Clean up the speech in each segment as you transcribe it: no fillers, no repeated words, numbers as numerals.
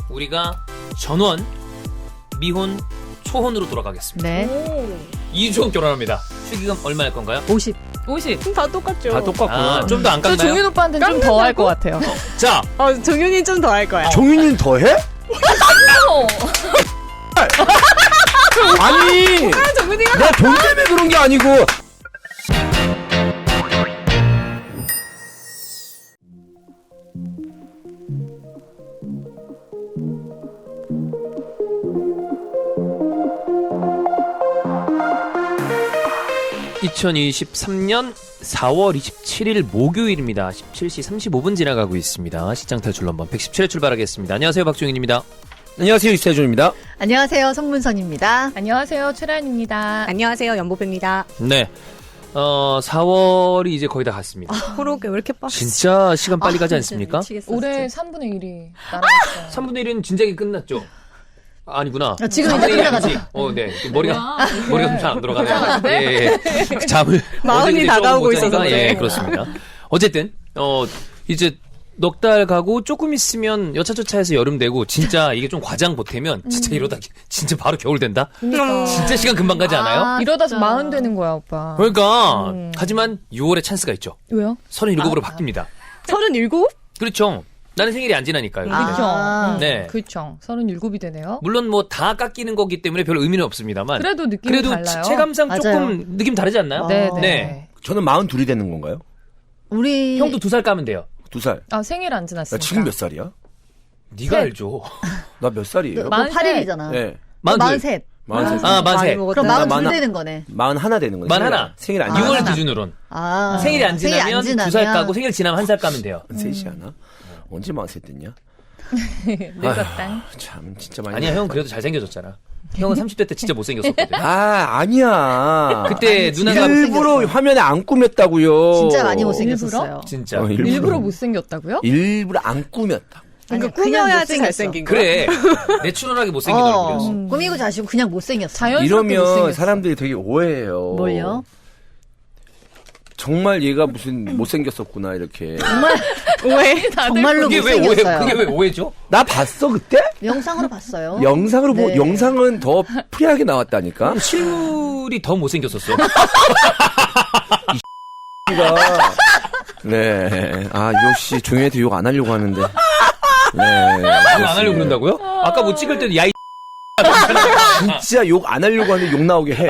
우리가 전원, 미혼, 초혼으로 돌아가겠습니다. 네. 2주 후 결혼합니다. 축의금 얼마일 건가요? 50. 다 똑같죠. 다 똑같구나. 좀 더 안 저 깎나요? 종윤 오빠한테는 좀 더 할 것 같아요. 자, 종윤이 좀 더 할 거야. 종윤이는 더 해? 아니, 종윤이가 내가 돈 때문에 그런 게 아니고. (2023년 4월 27일) 목요일입니다. 17시 35분 지나가고 있습니다. 시장 탈출 넘버 117회 출발하겠습니다. 안녕하세요, 박종인입니다. 안녕하세요, 이세준입니다. 안녕하세요, 손문선입니다. 안녕하세요, 최란입니다. 안녕하세요, 연보배입니다. 네, 4월이 이제 거의 다 갔습니다. 그러게 왜 이렇게 빠? 진짜 시간 빨리 가지 않습니까? 올해 3분의 1이 날아갔어요. 3분의 1은 진작에 끝났죠. 아니구나. 지금 이제 3분의 1이 끝나가죠. 아니지. 네. 머리가 좀 잘 안 돌아가네요. 예. 잠을. 마흔이 어제 이제 다가오고 조금 못 있어서 자니까, 그래. 예, 그렇습니다. 어쨌든, 이제 넉 달 가고 조금 있으면 여차저차해서 여름 되고, 진짜 이게 좀 과장 보태면, 진짜 이러다, 진짜 바로 겨울 된다? 진짜 시간 금방 가지 않아요? 이러다 진짜. 40 되는 거야, 오빠. 그러니까, 하지만 6월에 찬스가 있죠. 왜요? 37으로 바뀝니다. 37? 그렇죠. 나는 생일이 안 지나니까요. 그렇죠. 네. 그렇죠. 37이 되네요. 물론 뭐 다 깎이는 거기 때문에 별 의미는 없습니다만. 그래도 느낌이 그래도 달라요. 체감상 맞아요. 조금 느낌 다르지 않나요? 네, 네. 네. 저는 42이 되는 건가요? 우리 형도 2살 까면 돼요. 2살. 아, 생일 안 나 지났으니까. 지금 몇 살이야? 네가 알죠. 나 몇 살이에요? 너 만- 8일이잖아. 네. 43. 43. 아, 많이 43. 먹었다. 그럼 나 42 만화- 되는 거네. 41 되는 거예요. 41. 생일 안 6월 지나면. 기준으로는. 아. 생일이 안 지나면 생일이 안 2살 까고 생일 지나면 1살 까면 돼요. 셋이 하나? 언제 43 됐냐? 늙었당. 참, 진짜 많이. 아니야, 형 그래도 잘생겨졌잖아. 형은 30대 때 진짜 못생겼었거든. 아니야. 그때 누나가 일부러 화면에 안 꾸몄다고요. 진짜 많이 못생겼었어요. 진짜. 일부러 못생겼다고요? 일부러 안 꾸몄다. 그러니까 그냥 꾸며야지 못생겼어. 잘생긴 거. 그래. 내추럴하게 못생긴 얼굴이었어. 꾸미고 자시고 그냥 못생겼어. 자연스럽게 이러면 못생겼어. 사람들이 되게 오해해요. 뭘요? 정말 얘가 무슨 못생겼었구나 이렇게. 왜? 정말로 그게 왜 오해? 못생겼어요. 그게 왜 오해죠? 나 봤어 그때? 영상으로 봤어요. 영상으로 네. 영상은 더 프리하게 나왔다니까. 실물이 더 못생겼었어. 네. 아 역시 종현이한테 욕 안 하려고 하는데. 네. 안 하려고 그런다고요? 아까 뭐 찍을 때도 야이 진짜 욕 안 하려고 하는데 욕 나오게 해.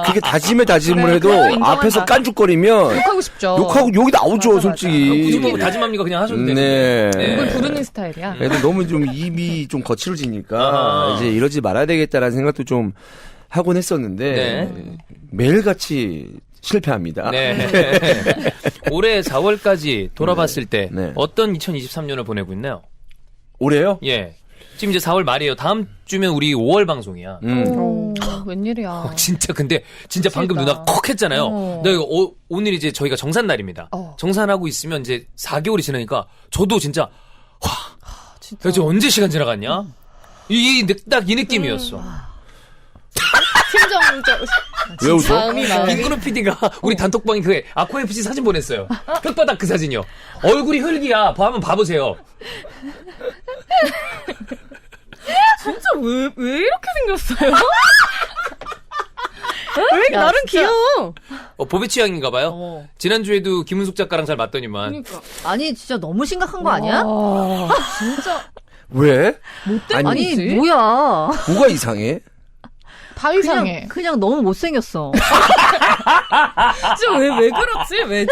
그게 다짐에 다짐을 그래, 해도 그래도 인정한다. 앞에서 깐죽거리면 욕하고 싶죠. 욕하고 욕이 나오죠 맞아, 맞아. 솔직히. 굳이 뭐 다짐합니까? 그냥 하셔도 되는데. 네. 이걸 부르는 스타일이야. 애들 너무 좀 입이 좀 거칠어지니까 아하. 이제 이러지 말아야 되겠다라는 생각도 좀 하곤 했었는데 네. 매일같이 실패합니다. 네. 올해 4월까지 돌아봤을 때 네. 어떤 2023년을 보내고 있나요? 올해요? 예. 지금 이제 4월 말이에요. 다음 주면 우리 5월 방송이야. 웬일이야. 진짜 근데 진짜 방금 미치겠다. 누나 콕 했잖아요. 네, 오늘 이제 저희가 정산날입니다. 정산하고 있으면 이제 4개월이 지나니까 저도 진짜 진짜. 이제 언제 시간 지나갔냐? 딱 이 느낌이었어. 심정, 왜 웃어? 마음이 마음이. 김근우 PD가 우리 단톡방에 그 아쿠아 FC 사진 보냈어요. 흙바닥 그 사진이요. 얼굴이 흙이야. 한번 봐보세요. 진짜 왜 이렇게 생겼어요? 왜 나름 귀여워. 보배 취향인가봐요. 지난주에도 김은숙 작가랑 잘 맞더니만. 그러니까. 아니 진짜 너무 심각한 거 아니야? 와, 진짜 왜? 아니 뭐지? 뭐야? 뭐가 이상해? 다 이상해. 그냥 너무 못생겼어. 진짜 왜 그렇지? 왜지?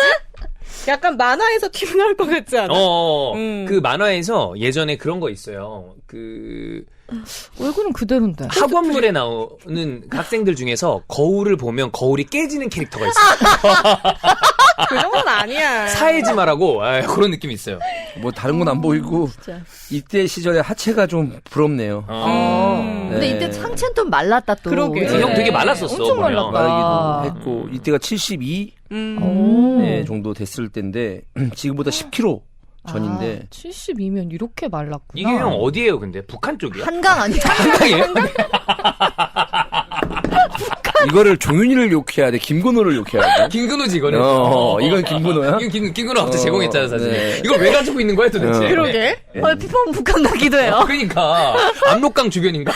약간 만화에서 튀어나올 것 같지 않아? 그 만화에서 예전에 그런 거 있어요. 그 얼굴은 그대로인데. 학원물에 나오는 학생들 중에서 거울을 보면 거울이 깨지는 캐릭터가 있어요. 그 정도는 아니야. 사회지마라고 그런 느낌이 있어요. 뭐 다른 건 안 보이고 진짜. 이때 시절에 하체가 좀 부럽네요. 근데 네. 이때 상체는 좀 말랐다 또. 그러게. 그치? 형 되게 말랐었어. 엄청 보면. 말랐다. 말기도 했고 이때가 72 오. 네, 정도 됐을 때인데 지금보다 10kg 전인데 72면 이렇게 말랐구나. 이게 형 어디예요? 근데 북한 쪽이야? 한강 아니야? 한강이에요? 이거를 종윤이를 욕해야 돼. 김건호를 욕해야 돼. 김근호지 이거는. 이건 김건호야? 이건 김근호 갑자기 제공했잖아 사실. 네. 이걸 왜 가지고 있는 거야 도대체? 그러게. 피부원 북한 나기도 해요. 그러니까 압록강 주변인가?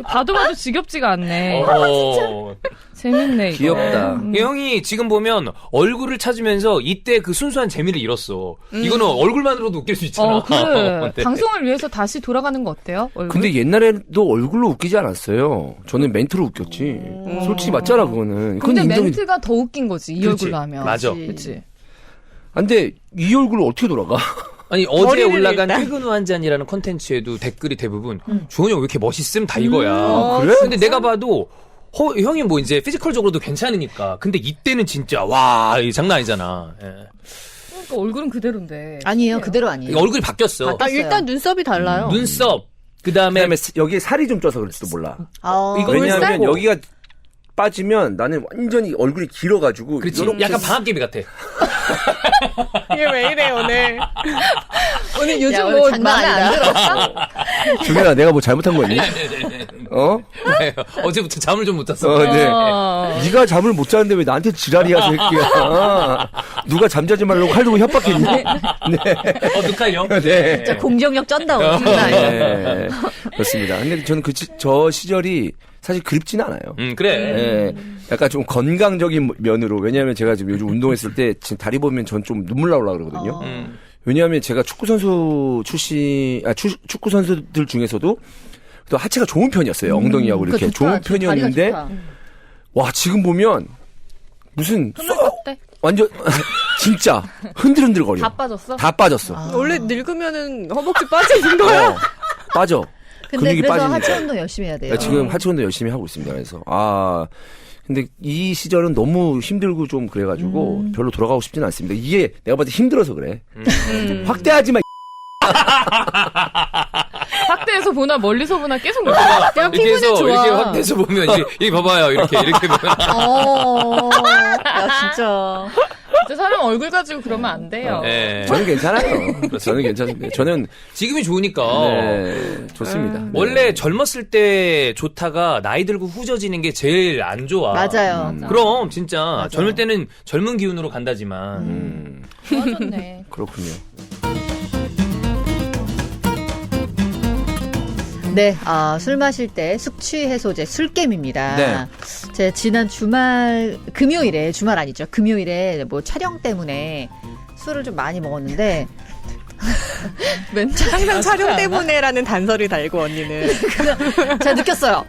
봐도 지겹지가 않네. 어. 재밌네, 이거. 귀엽다. 이 형이 지금 보면 얼굴을 찾으면서 이때 그 순수한 재미를 잃었어. 이거는 얼굴만으로도 웃길 수 있잖아. 그래. 네. 방송을 위해서 다시 돌아가는 거 어때요? 얼굴? 근데 옛날에도 얼굴로 웃기지 않았어요. 저는 멘트로 웃겼지. 솔직히 맞잖아, 그거는. 근데 인정이- 멘트가 더 웃긴 거지, 이 그렇지. 얼굴로 하면. 맞아. 그치. 근데 이 얼굴로 어떻게 돌아가? 아니 어제 머리를 올라간 일단. 퇴근 후 한 잔이라는 콘텐츠에도 댓글이 대부분 주원이 형 왜 이렇게 멋있음 다 이거야. 그래? 근데 내가 봐도 형이 뭐 이제 피지컬적으로도 괜찮으니까. 근데 이때는 진짜 와 이 장난 아니잖아. 예. 그러니까 얼굴은 그대로인데. 아니에요. 그대로 아니에요. 얼굴이 바뀌었어. 아, 일단 눈썹이 달라요. 눈썹 그다음에 그다음에 여기에 살이 좀 쪄서 그럴지도 몰라. 이거 왜냐하면 쌀고. 여기가 빠지면 나는 완전히 얼굴이 길어가지고 그렇지. 이렇게 약간 방학개비 같아. 이게 왜 이래, 오늘. 오늘 요즘 야, 오늘 뭐 장난 마음에 안 아니다. 들었어? 중현아 내가 뭐 잘못한 거 있니? 어? 네, 어제부터 잠을 좀 못 잤어. 네. 어. 네가 잠을 못 자는데 왜 나한테 지랄이야 새끼야. 누가 잠자지 말라고 칼 들고 협박했니? 네. 누칼 형? 네. 진짜 공정력 쩐다. 오늘 장난 아니다. 네. 그렇습니다. 근데 저는 저 시절이 사실 그립지는 않아요. 그래. 예, 약간 좀 건강적인 면으로. 왜냐하면 제가 지금 요즘 운동했을 때 지금 다리 보면 전 좀 눈물 나오려고 그러거든요. 왜냐하면 제가 축구 선수들 중에서도 또 하체가 좋은 편이었어요. 엉덩이하고 이렇게 그거 좋다. 좋은 편이었는데 다리가 좋다. 와 지금 보면 무슨 어때? 완전 진짜 흔들흔들거려. 다 빠졌어? 다 빠졌어. 원래 늙으면은 허벅지 빠지는 거야. 빠져. 근데 근육이 그래서 빠지니까. 하체 운동 열심히 해야 돼요. 지금 하체 운동 열심히 하고 있습니다. 그래서 근데 이 시절은 너무 힘들고 좀 그래가지고 별로 돌아가고 싶지는 않습니다. 이게 내가 봤을 때 힘들어서 그래. 확대하지 마. 확대해서 보나 멀리서 보나 계속 놀아. 야, 이렇게 피부는 해서 좋아. 이렇게 확대해서 보면 이게 봐봐요 이렇게 보면 야, 진짜. 진짜 사람 얼굴 가지고 그러면 안 돼요. 네. 저는 괜찮아요. 저는 괜찮습니다. 저는 지금이 좋으니까 네, 좋습니다. 네. 원래 젊었을 때 좋다가 나이 들고 후져지는 게 제일 안 좋아. 맞아요. 그럼 진짜 젊을 때는 젊은 기운으로 간다지만 좋아졌네. 그렇군요. 네, 술 마실 때 숙취 해소제 술겜입니다. 네. 제가 지난 금요일에, 주말 아니죠. 금요일에 뭐 촬영 때문에 술을 좀 많이 먹었는데, 항상 촬영 때문에라는 단서를 달고 언니는. 제가 느꼈어요.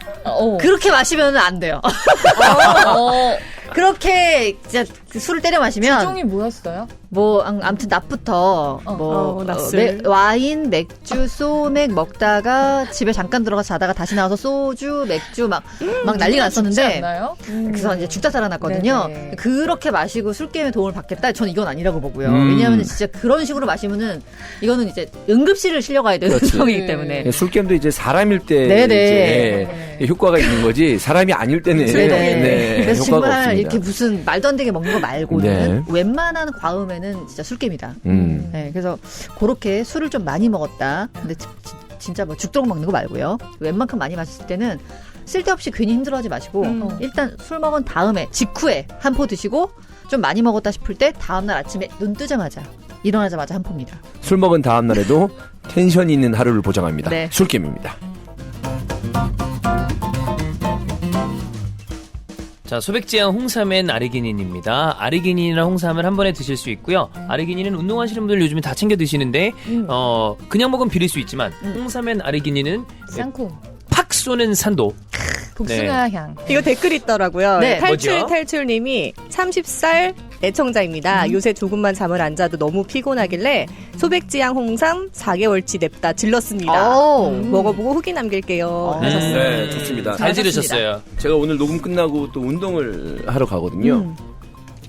그렇게 마시면 안 돼요. 그렇게 진짜 술을 때려 마시면 주종이 뭐였어요? 뭐 아무튼 낮부터 낮술. 와인, 맥주, 소맥 먹다가 집에 잠깐 들어가서 자다가 다시 나와서 소주, 맥주 막 난리가 났었는데 않나요? 그래서 이제 죽다 살아났거든요. 네네. 그렇게 마시고 술게임에 도움을 받겠다. 저는 이건 아니라고 보고요. 음. 왜냐하면 진짜 그런 식으로 마시면은 이거는 이제 응급실을 실려가야 되는 그렇지. 상황이기 때문에. 술겜도 이제 사람일 때 네네. 이제 효과가 있는 거지 사람이 아닐 때는 네네. 네, 그래서 효과가 정말 없습니다. 이렇게 무슨 말도 안 되게 먹는 거 말고는 네. 웬만한 과음에는 진짜 술게임이다. 음. 네, 그래서 그렇게 술을 좀 많이 먹었다. 근데 진짜 뭐 죽도록 먹는 거 말고요. 웬만큼 많이 마셨을 때는 쓸데없이 괜히 힘들어하지 마시고 일단 술 먹은 다음에 직후에 한 포 드시고 좀 많이 먹었다 싶을 때 다음날 아침에 눈 뜨자마자 일어나자마자 한 포입니다. 술 먹은 다음 날에도 텐션 있는 하루를 보장합니다. 네. 술겜입니다. 자, 소백지향 홍삼엔 아르기닌입니다. 아르기닌이랑 홍삼을 한 번에 드실 수 있고요. 아르기닌은 운동하시는 분들 요즘에 다 챙겨 드시는데 그냥 먹으면 비릴 수 있지만 홍삼엔 아르기닌은 쌍콩. 팍 쏘는 산도. 복숭아 향. 이거 댓글 있더라고요. 네. 뭐죠? 탈출님이 30살 애청자입니다. 요새 조금만 잠을 안 자도 너무 피곤하길래 소백지향 홍삼 4개월치 냅다 질렀습니다. 오. 먹어보고 후기 남길게요. 하셨어요. 네, 좋습니다. 잘 지르셨어요. 제가 오늘 녹음 끝나고 또 운동을 하러 가거든요.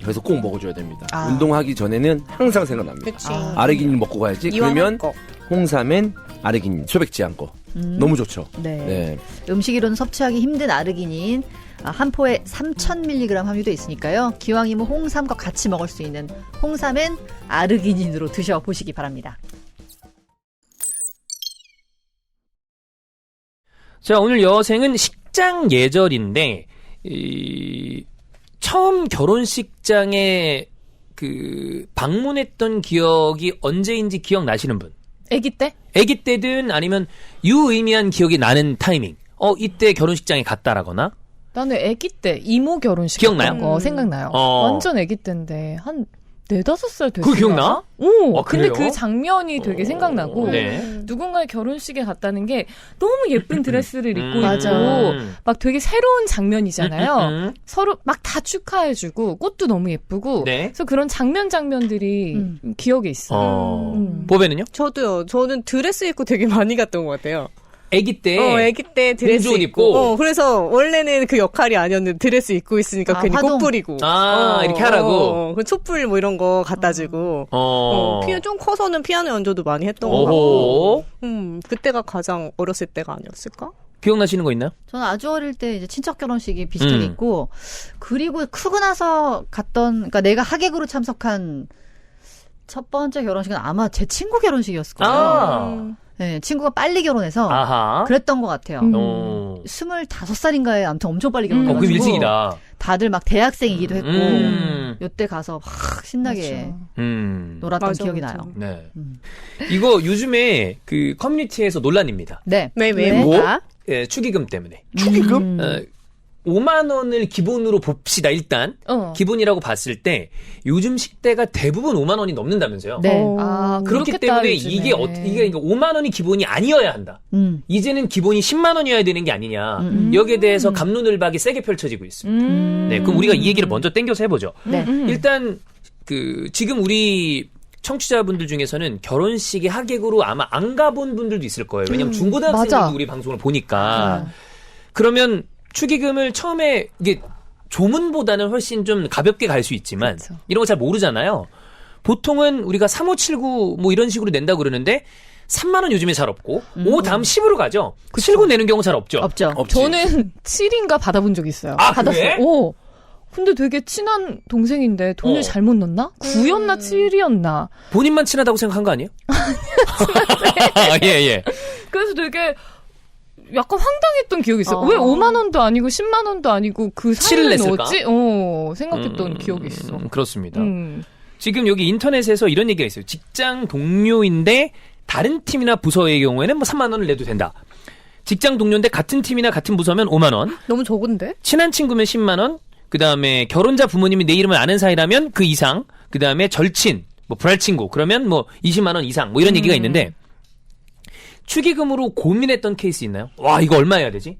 그래서 꼭 먹어줘야 됩니다. 운동하기 전에는 항상 생각납니다. 그치. 아르기닌 먹고 가야지. 이왕 그러면 할 거. 홍삼엔 아르기닌, 소백지향 거. 너무 좋죠. 네. 네. 음식이로는 섭취하기 힘든 아르기닌 한 포에 3,000mg 함유돼 있으니까요. 기왕이면 홍삼과 같이 먹을 수 있는 홍삼엔 아르기닌으로 드셔보시기 바랍니다. 자, 오늘 여생은 출장 예절인데 처음 결혼식장에 그 방문했던 기억이 언제인지 기억나시는 분? 아기 때? 아기 때든 아니면 유의미한 기억이 나는 타이밍. 이때 결혼식장에 갔다라거나. 나는 아기 때 이모 결혼식 기억나요? 했던 거 생각나요. 완전 아기 때인데 한 4-5살 됐어요. 그거 기억나? 오, 아, 근데 그래요? 그 장면이 되게 생각나고 네. 누군가의 결혼식에 갔다는 게 너무 예쁜 드레스를 입고 맞아. 있고 막 되게 새로운 장면이잖아요. 서로 막 다 축하해주고 꽃도 너무 예쁘고 네. 그래서 그런 장면들이 기억에 있어요. 보배는요? 저도요. 저는 드레스 입고 되게 많이 갔던 것 같아요. 아기 때. 아기 때 드레스 공주 옷 입고. 입고. 그래서 원래는 그 역할이 아니었는데 드레스 입고 있으니까 아, 괜히 화동. 꽃 뿌리고. 이렇게 하라고. 그 촛불 뭐 이런 거 갖다 주고. 피아노 좀 커서는 피아노 연주도 많이 했던 것 오호. 같고. 그때가 가장 어렸을 때가 아니었을까? 기억나시는 거 있나요? 저는 아주 어릴 때 이제 친척 결혼식이 비슷하게 있고, 그리고 크고 나서 그러니까 내가 하객으로 참석한 첫 번째 결혼식은 아마 제 친구 결혼식이었을 거예요. 네, 친구가 빨리 결혼해서 아하. 그랬던 것 같아요. 25살인가에 아무튼 엄청 빨리 결혼해가지고 그럼 일찍이다. 다들 막 대학생이기도 했고 음. 요때 가서 막 신나게 놀았던 맞아, 기억이 맞아. 나요. 네. 이거 요즘에 그 커뮤니티에서 논란입니다. 네. 왜? 뭐? 예, 축의금 때문에. 축의금? 5만 원을 기본으로 봅시다. 일단 기본이라고 봤을 때 요즘 식대가 대부분 5만 원이 넘는다면서요. 네. 그렇기 그렇겠다, 때문에 요즘에. 이게 5만 원이 기본이 아니어야 한다. 이제는 기본이 10만 원이어야 되는 게 아니냐. 여기에 대해서 갑론을박이 세게 펼쳐지고 있습니다. 네, 그럼 우리가 이 얘기를 먼저 땡겨서 해보죠. 네. 일단 지금 우리 청취자분들 중에서는 결혼식에 하객으로 아마 안 가본 분들도 있을 거예요. 왜냐면 중고등학생들도 맞아. 우리 방송을 보니까. 그러면 축의금을 처음에 이게 조문보다는 훨씬 좀 가볍게 갈 수 있지만 그쵸. 이런 거 잘 모르잖아요. 보통은 우리가 3579 뭐 이런 식으로 낸다고 그러는데 3만 원 요즘에 잘 없고 5 다음 10으로 가죠. 79 내는 경우 잘 없죠. 없죠. 없지. 저는 7인가 받아본 적 있어요. 아, 받았어요. 그래? 오. 근데 되게 친한 동생인데 돈을 잘못 넣었나? 9였나 7이었나? 본인만 친하다고 생각한 거 아니에요? 예. 그래서 되게 약간 황당했던 기억이 있어요. 어. 왜 5만 원도 아니고 10만 원도 아니고 그 칠을 사이를 냈을까? 넣었지? 생각했던 기억이 있어. 그렇습니다. 지금 여기 인터넷에서 이런 얘기가 있어요. 직장 동료인데 다른 팀이나 부서의 경우에는 뭐 3만 원을 내도 된다. 직장 동료인데 같은 팀이나 같은 부서면 5만 원. 너무 적은데? 친한 친구면 10만 원. 그다음에 결혼자 부모님이 내 이름을 아는 사이라면 그 이상. 그다음에 절친, 뭐 불알친구 그러면 뭐 20만 원 이상. 뭐 이런 얘기가 있는데 축의금으로 고민했던 케이스 있나요? 와, 이거 얼마 해야 되지?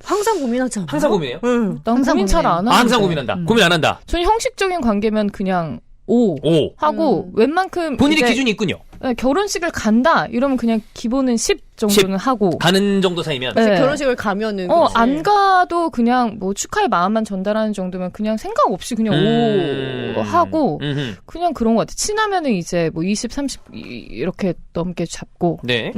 항상 고민하지 않아? 항상 고민해요? 응. 난 항상 고민 잘 안 하는데. 항상 고민한다. 고민 안 한다. 저는 형식적인 관계면 그냥 5 오. 하고 웬만큼 본인의 이제 기준이 있군요. 결혼식을 간다 이러면 그냥 기본은 10 정도는 하고 가는 정도 사이면. 네. 결혼식을 가면은. 그치. 안 가도 그냥 뭐 축하의 마음만 전달하는 정도면 그냥 생각 없이 그냥 5 하고 그냥 그런 것 같아. 친하면은 이제 뭐 20, 30 이렇게 넘게 잡고. 네.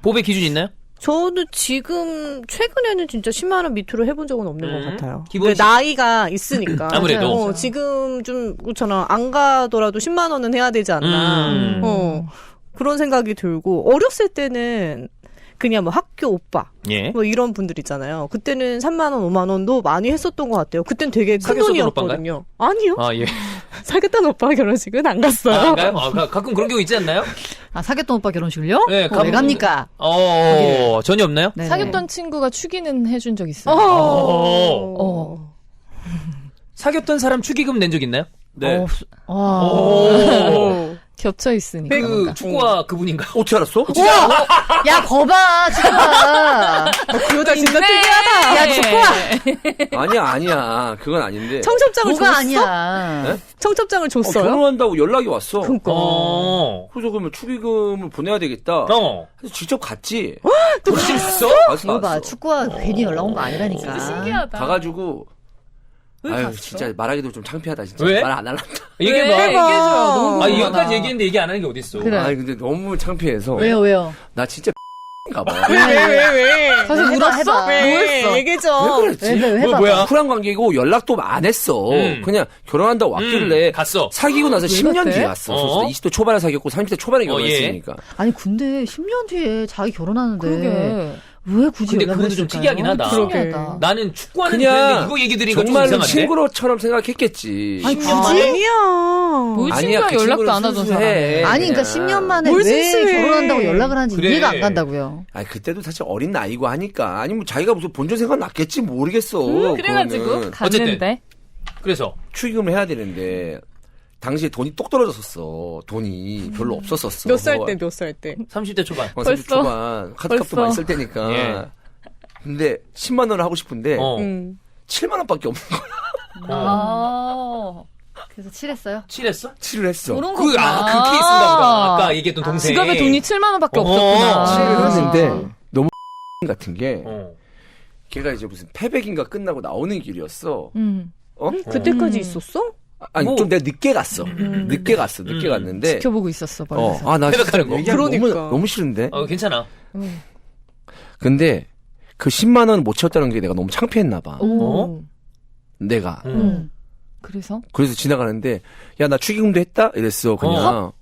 보배 기준 있나요? 저도 지금 최근에는 진짜 10만 원 밑으로 해본 적은 없는 것 같아요. 기본 근데 나이가 있으니까. 아무래도. 맞아요. 지금 좀 그렇잖아. 안 가더라도 10만 원은 해야 되지 않나. 그런 생각이 들고 어렸을 때는 그냥 뭐 학교 오빠 예. 뭐 이런 분들 있잖아요. 그때는 3만 원, 5만 원도 많이 했었던 것 같아요. 그땐 되게 큰 사귀었었던 돈이었거든요. 아니요. 아, 예. 사귀었던 오빠 결혼식은 안 갔어요. 안 가요? 가끔 그런 경우 있지 않나요? 사귀었던 오빠 결혼식을요? 네, 왜 갑니까? 전혀 없나요? 네. 사귀었던 친구가 축의는 해준 적 있어요. 사귀었던 사람 축의금 낸 적 있나요? 네. 겹쳐 있으니까. 그 축구와 그분인가? 어떻게 알았어? 야, 거봐, 축구야. 그 여자 진짜 특이하다. 야, 축구야. 아니야. 그건 아닌데. 청첩장을 뭐가 줬어? 아니야. 네? 청첩장을 줬어요? 결혼한다고 연락이 왔어. 그러니까. 그래서 그러면 축의금을 보내야 되겠다. 그래서 직접 갔지. 또 갔어? 이거 봐, 축구가 괜히 연락 온 거 아니라니까. 진짜 신기하다. 가가지고 아유 갔어? 진짜 말하기도 좀 창피하다 진짜. 왜? 말 안 할란다. 얘기해봐. 얘기해줘요. 너무 아, 궁금하다. 여기까지 얘기했는데 얘기 안 하는 게 어딨어. 그래. 아니 근데 너무 창피해서. 왜요? 나 진짜 가봐. 왜? 가서 해봐, 울었어? 해봐. 뭐 했어? 왜? 얘기해줘. 왜 그랬지? 왜 해봐. 뭐야? 쿨한 관계고 연락도 안 했어. 그냥 결혼한다고 왔길래 갔어. 사귀고 나서 10년 갔대? 뒤에 갔어. 20대 초반에 사귀었고 30대 초반에 결혼했으니까. 아니, 근데 10년 뒤에 자기 결혼하는데. 그러게. 왜 굳이 근데 연락을 그것도 좀 했을까요? 특이하긴 하다. 신기하다. 나는 축구하는 그냥 그냥 이거 얘기 들으니까 좀 정말 이상한데. 친구로처럼 생각했겠지. 아니, 굳이? 아니야. 뭐 아니야, 친구랑 그 연락도 친구는 안 하던 순수해. 사람. 아니, 그러니까 10년 만에 뭘 왜 실수해. 결혼한다고 연락을 하는지 그래. 이해가 안 간다고요. 아니 그때도 사실 어린 나이고 하니까 아니면 자기가 무슨 본전 생각 났겠지 모르겠어. 그래가지고 그거는. 갔는데. 그래서 축의금을 해야 되는데 당시에 돈이 똑 떨어졌었어. 돈이 별로 없었었어. 몇 살 때, 몇 살 때? 30대 초반. 30 벌써? 초반 카드값도 벌써? 많이 쓸 때니까. 예. 근데 10만 원을 하고 싶은데 어. 7만 원밖에 없는 거야. 아. 그래서 칠했어요. 칠했어? 칠을 했어. 그런 그, 거구나. 그 케이스인가 보다. 아까 얘기했던 동생. 지갑에 돈이 7만 원밖에 어. 없었구나. 칠을 아. 했는데 너무 같은 게 어. 걔가 이제 무슨 패백인가 끝나고 나오는 길이었어. 어? 그때까지 있었어? 아니 뭐. 좀 내가 늦게 갔어. 늦게 갔는데. 지켜보고 있었어, 멀리서. 나 패백하는 거. 얘기하기 너무 그러니까. 너무 싫은데. 괜찮아. 근데 그 10만 원 못 채웠다는 게 내가 너무 창피했나 봐. 오. 내가. 그래서? 그래서 지나가는데 야 나 축의금도 했다 이랬어 그냥.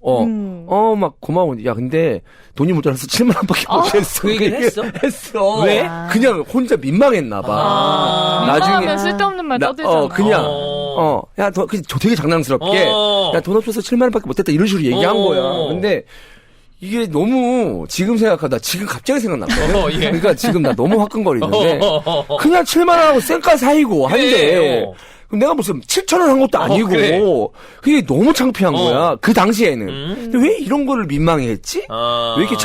막 고마워. 야 근데 돈이 모자라서 7만 원밖에 못 했어. 그 얘기를 했어? 했어. 왜? 그냥 혼자 민망했나 봐. 민망하면 쓸데없는 말 떠들잖아. 그냥 야 너 되게 장난스럽게 야 돈 없어서 7만 원밖에 못 했다 이런 식으로 얘기한 거야. 근데 이게 너무 지금 생각하다 지금 갑자기 생각났거든. 예. 그러니까 지금 나 너무 화끈거리는데 그냥 7만 원하고 쌩까 사이고 한데 그럼 내가 무슨 7천 원 한 것도 아니고 그래. 그게 너무 창피한 거야. 그 당시에는. 근데 왜 이런 거를 민망해했지? 왜 이렇게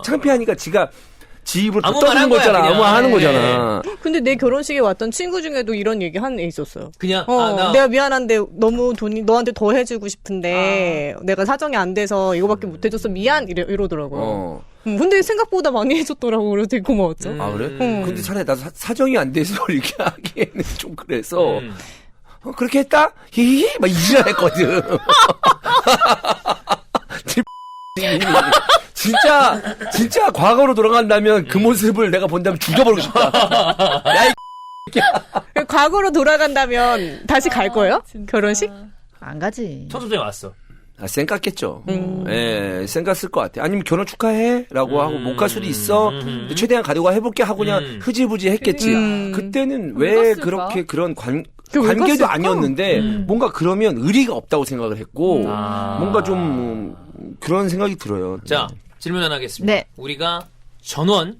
창피하니까 지가 지 입으로 다 아무 떠드는 말한 거야, 거잖아. 그냥. 아무 말 하는 예. 거잖아. 근데 내 결혼식에 왔던 친구 중에도 이런 얘기 한 애 있었어요. 그냥 내가 미안한데 너무 돈이 너한테 더 해주고 싶은데 내가 사정이 안 돼서 이거밖에 못 해줘서 미안 이러더라고요. 근데 생각보다 많이 해줬더라고. 그래서 되게 고마웠죠. 아 그래? 근데 차라리 나도 사정이 안 돼서 이렇게 하기에는 좀 그래서 그렇게 했다? 히히히 막 이지랄했거든. 진짜 과거로 돌아간다면 그 모습을 내가 본다면 죽여버리고 싶다. 야, 과거로 돌아간다면 다시 갈 거예요? 결혼식? 안 가지. 청소년이 왔어. 쌩 깠겠죠. 예, 쌩 깠을 것 같아. 아니면 결혼 축하해? 라고 하고 못 갈 수도 있어. 근데 최대한 가려고 해볼게 하고 그냥 흐지부지 했겠지. 그때는 왜 갔을까? 그렇게 그런 왜 관계도 갔을까? 아니었는데 뭔가 그러면 의리가 없다고 생각을 했고 뭔가 좀 그런 생각이 들어요. 자, 질문 하나 하겠습니다. 네. 우리가 전원,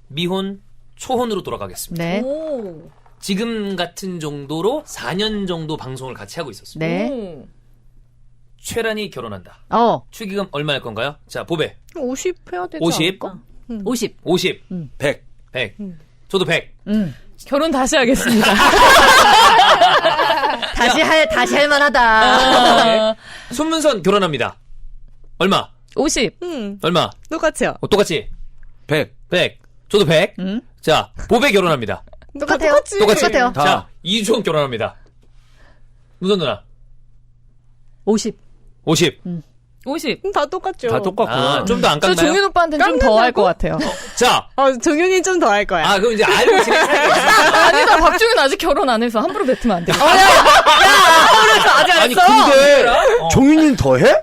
미혼, 초혼으로 돌아가겠습니다. 네. 오. 지금 같은 정도로 4년 정도 방송을 같이 하고 있었습니다. 네. 오. 최란이 결혼한다. 축의금 얼마 할 건가요? 자, 보배. 50 해야 되지 50. 않을까? 50. 50. 100. 100. 저도 100. 결혼 다시 하겠습니다. 다시 할 만하다. 네. 손문선 결혼합니다. 얼마? 50. 얼마? 똑같이요. 똑같이. 100. 100. 저도 100. 자, 보배 결혼합니다. 똑같아요. 똑같이. 똑같아요. 자, 이주원 결혼합니다. 문선 누나. 50. 50. 50. 다 똑같죠. 다 똑같구나. 좀 더 안 저 깎나요? 종윤 오빠한테는 좀 더 할 것 같아요. 자, 정윤이 좀 더 할 거야. 그럼 이제 알고 지내는 사이가 있어. 아니다, 박종윤 아직 결혼 안 해서 함부로 뱉으면 안 돼. 아니, 근데 종윤이는 더 해?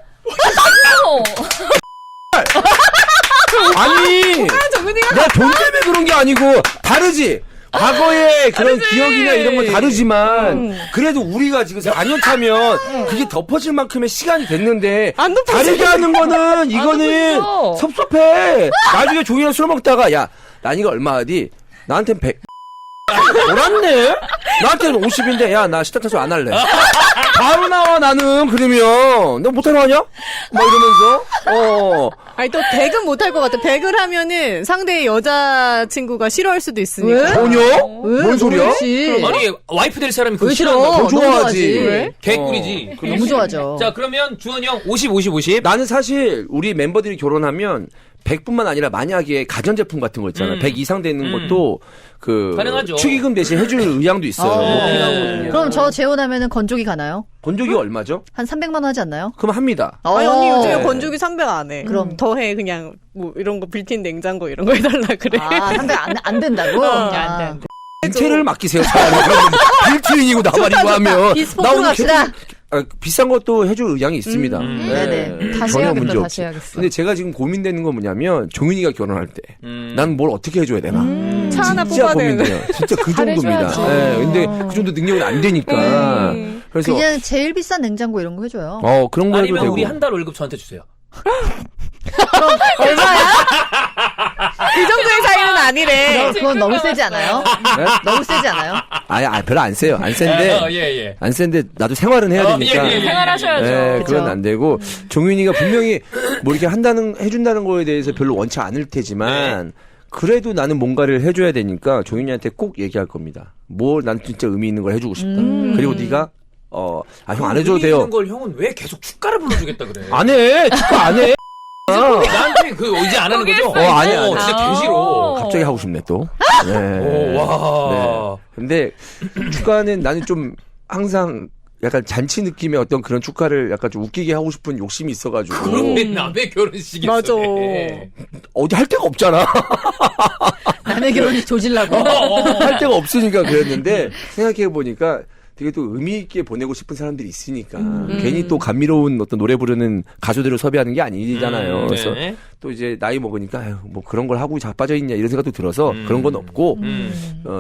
아니, 내가 돈 때문에 그런 게 아니고 다르지. 과거의 그런 기억이나 이런 건 다르지만 그래도 우리가 지금 4년 차면 그게 덮어질 만큼의 시간이 됐는데 안 덮어져. 다르게 하는 거는 이거는 덮어져. 섭섭해. 나중에 종이랑 술 먹다가 야 난이가 얼마 하디? 나한텐 100. 몰랐네? 나한테는 50인데 야 나 식당 차수 안 할래. 바로 나와 나는. 그러면 너 못하러 하냐? 막 이러면서 아니 또 100은 못할 것 같아. 100을 하면은 상대의 여자친구가 싫어할 수도 있으니까. 전혀? 뭔 소리야? 아니, 와이프 될 사람이 그거 왜 싫어? 싫어하는 더 너무 좋아하지. 좋아하지. 왜? 개꿀이지. 너무 좋아하죠. 자, 그러면 주원이 형 50, 50, 50. 나는 사실 우리 멤버들이 결혼하면 100뿐만 아니라 만약에 가전제품 같은 거 있잖아요. 100 이상 되는 것도 그 가능하죠. 축의금 대신 해줄 의향도 있어요. 먹긴 하거든요. 그럼 저 재혼하면은 건조기 가나요? 건조기가 얼마죠? 한 300만 원 하지 않나요? 그럼 합니다. 아니 언니 요즘에 네. 건조기 300 안 해. 그럼. 더 해. 그냥 뭐 이런 거 빌트인 냉장고 이런 거 해달라 그래. 300 안 된다고? 안 돼. 인테리어를 맡기세요. 차라리. 빌트인이고 나발이고 하면 비스포크로 갑시다. 비싼 것도 해줄 의향이 있습니다. 네네. 다시 전혀 해야겠다, 문제 다시 없이. 해야겠어. 근데 제가 지금 고민되는 건 뭐냐면 종윤이가 결혼할 때 난 뭘 어떻게 해줘야 되나. 차 하나 진짜 뽑아야 되는데. 고민돼요. 진짜 그 정도입니다. 잘해줘야지. 네, 근데 그 정도 능력은 안 되니까. 그래서 그냥 제일 비싼 냉장고 이런 거 해줘요. 그런 거 해도 아니면 되고. 우리 한 달 월급 저한테 주세요. 그 정도의 사이는 아니래. 그건 너무 세지 않아요? 네? 너무 세지 않아요? 별로 안 세요. 안 센데. 예. 안 센데 나도 생활은 해야 되니까. 예. 생활하셔야죠. 네, 그죠. 그건 안 되고 종윤이가 분명히 뭐 이렇게 해준다는 거에 대해서 별로 원치 않을 테지만 그래도 나는 뭔가를 해줘야 되니까 종윤이한테 꼭 얘기할 겁니다. 난 진짜 의미 있는 걸 해주고 싶다. 그리고 네가 형 안 해줘도 돼요. 있는 걸 형은 왜 계속 축가를 불러주겠다 그래? 안 해. 축하 안 해. 나한테 이제 안 하는 거죠? 아니야. 진짜 개 싫어. 갑자기 하고 싶네 또. 네. 오, 와. 네. 근데 축가는 나는 좀 항상 약간 잔치 느낌의 어떤 그런 축가를 약간 좀 웃기게 하고 싶은 욕심이 있어가지고. 그럼 왜 남의 결혼식에서 맞아. 해? 어디 할 데가 없잖아. 남의 결혼식 조질라고. 할 데가 없으니까 그랬는데 생각해보니까 되게 또 의미 있게 보내고 싶은 사람들이 있으니까 괜히 또 감미로운 어떤 노래 부르는 가수들을 섭외하는 게 아니잖아요. 그래서 네. 또 이제 나이 먹으니까 뭐 그런 걸 하고 자빠져 있냐 이런 생각도 들어서 그런 건 없고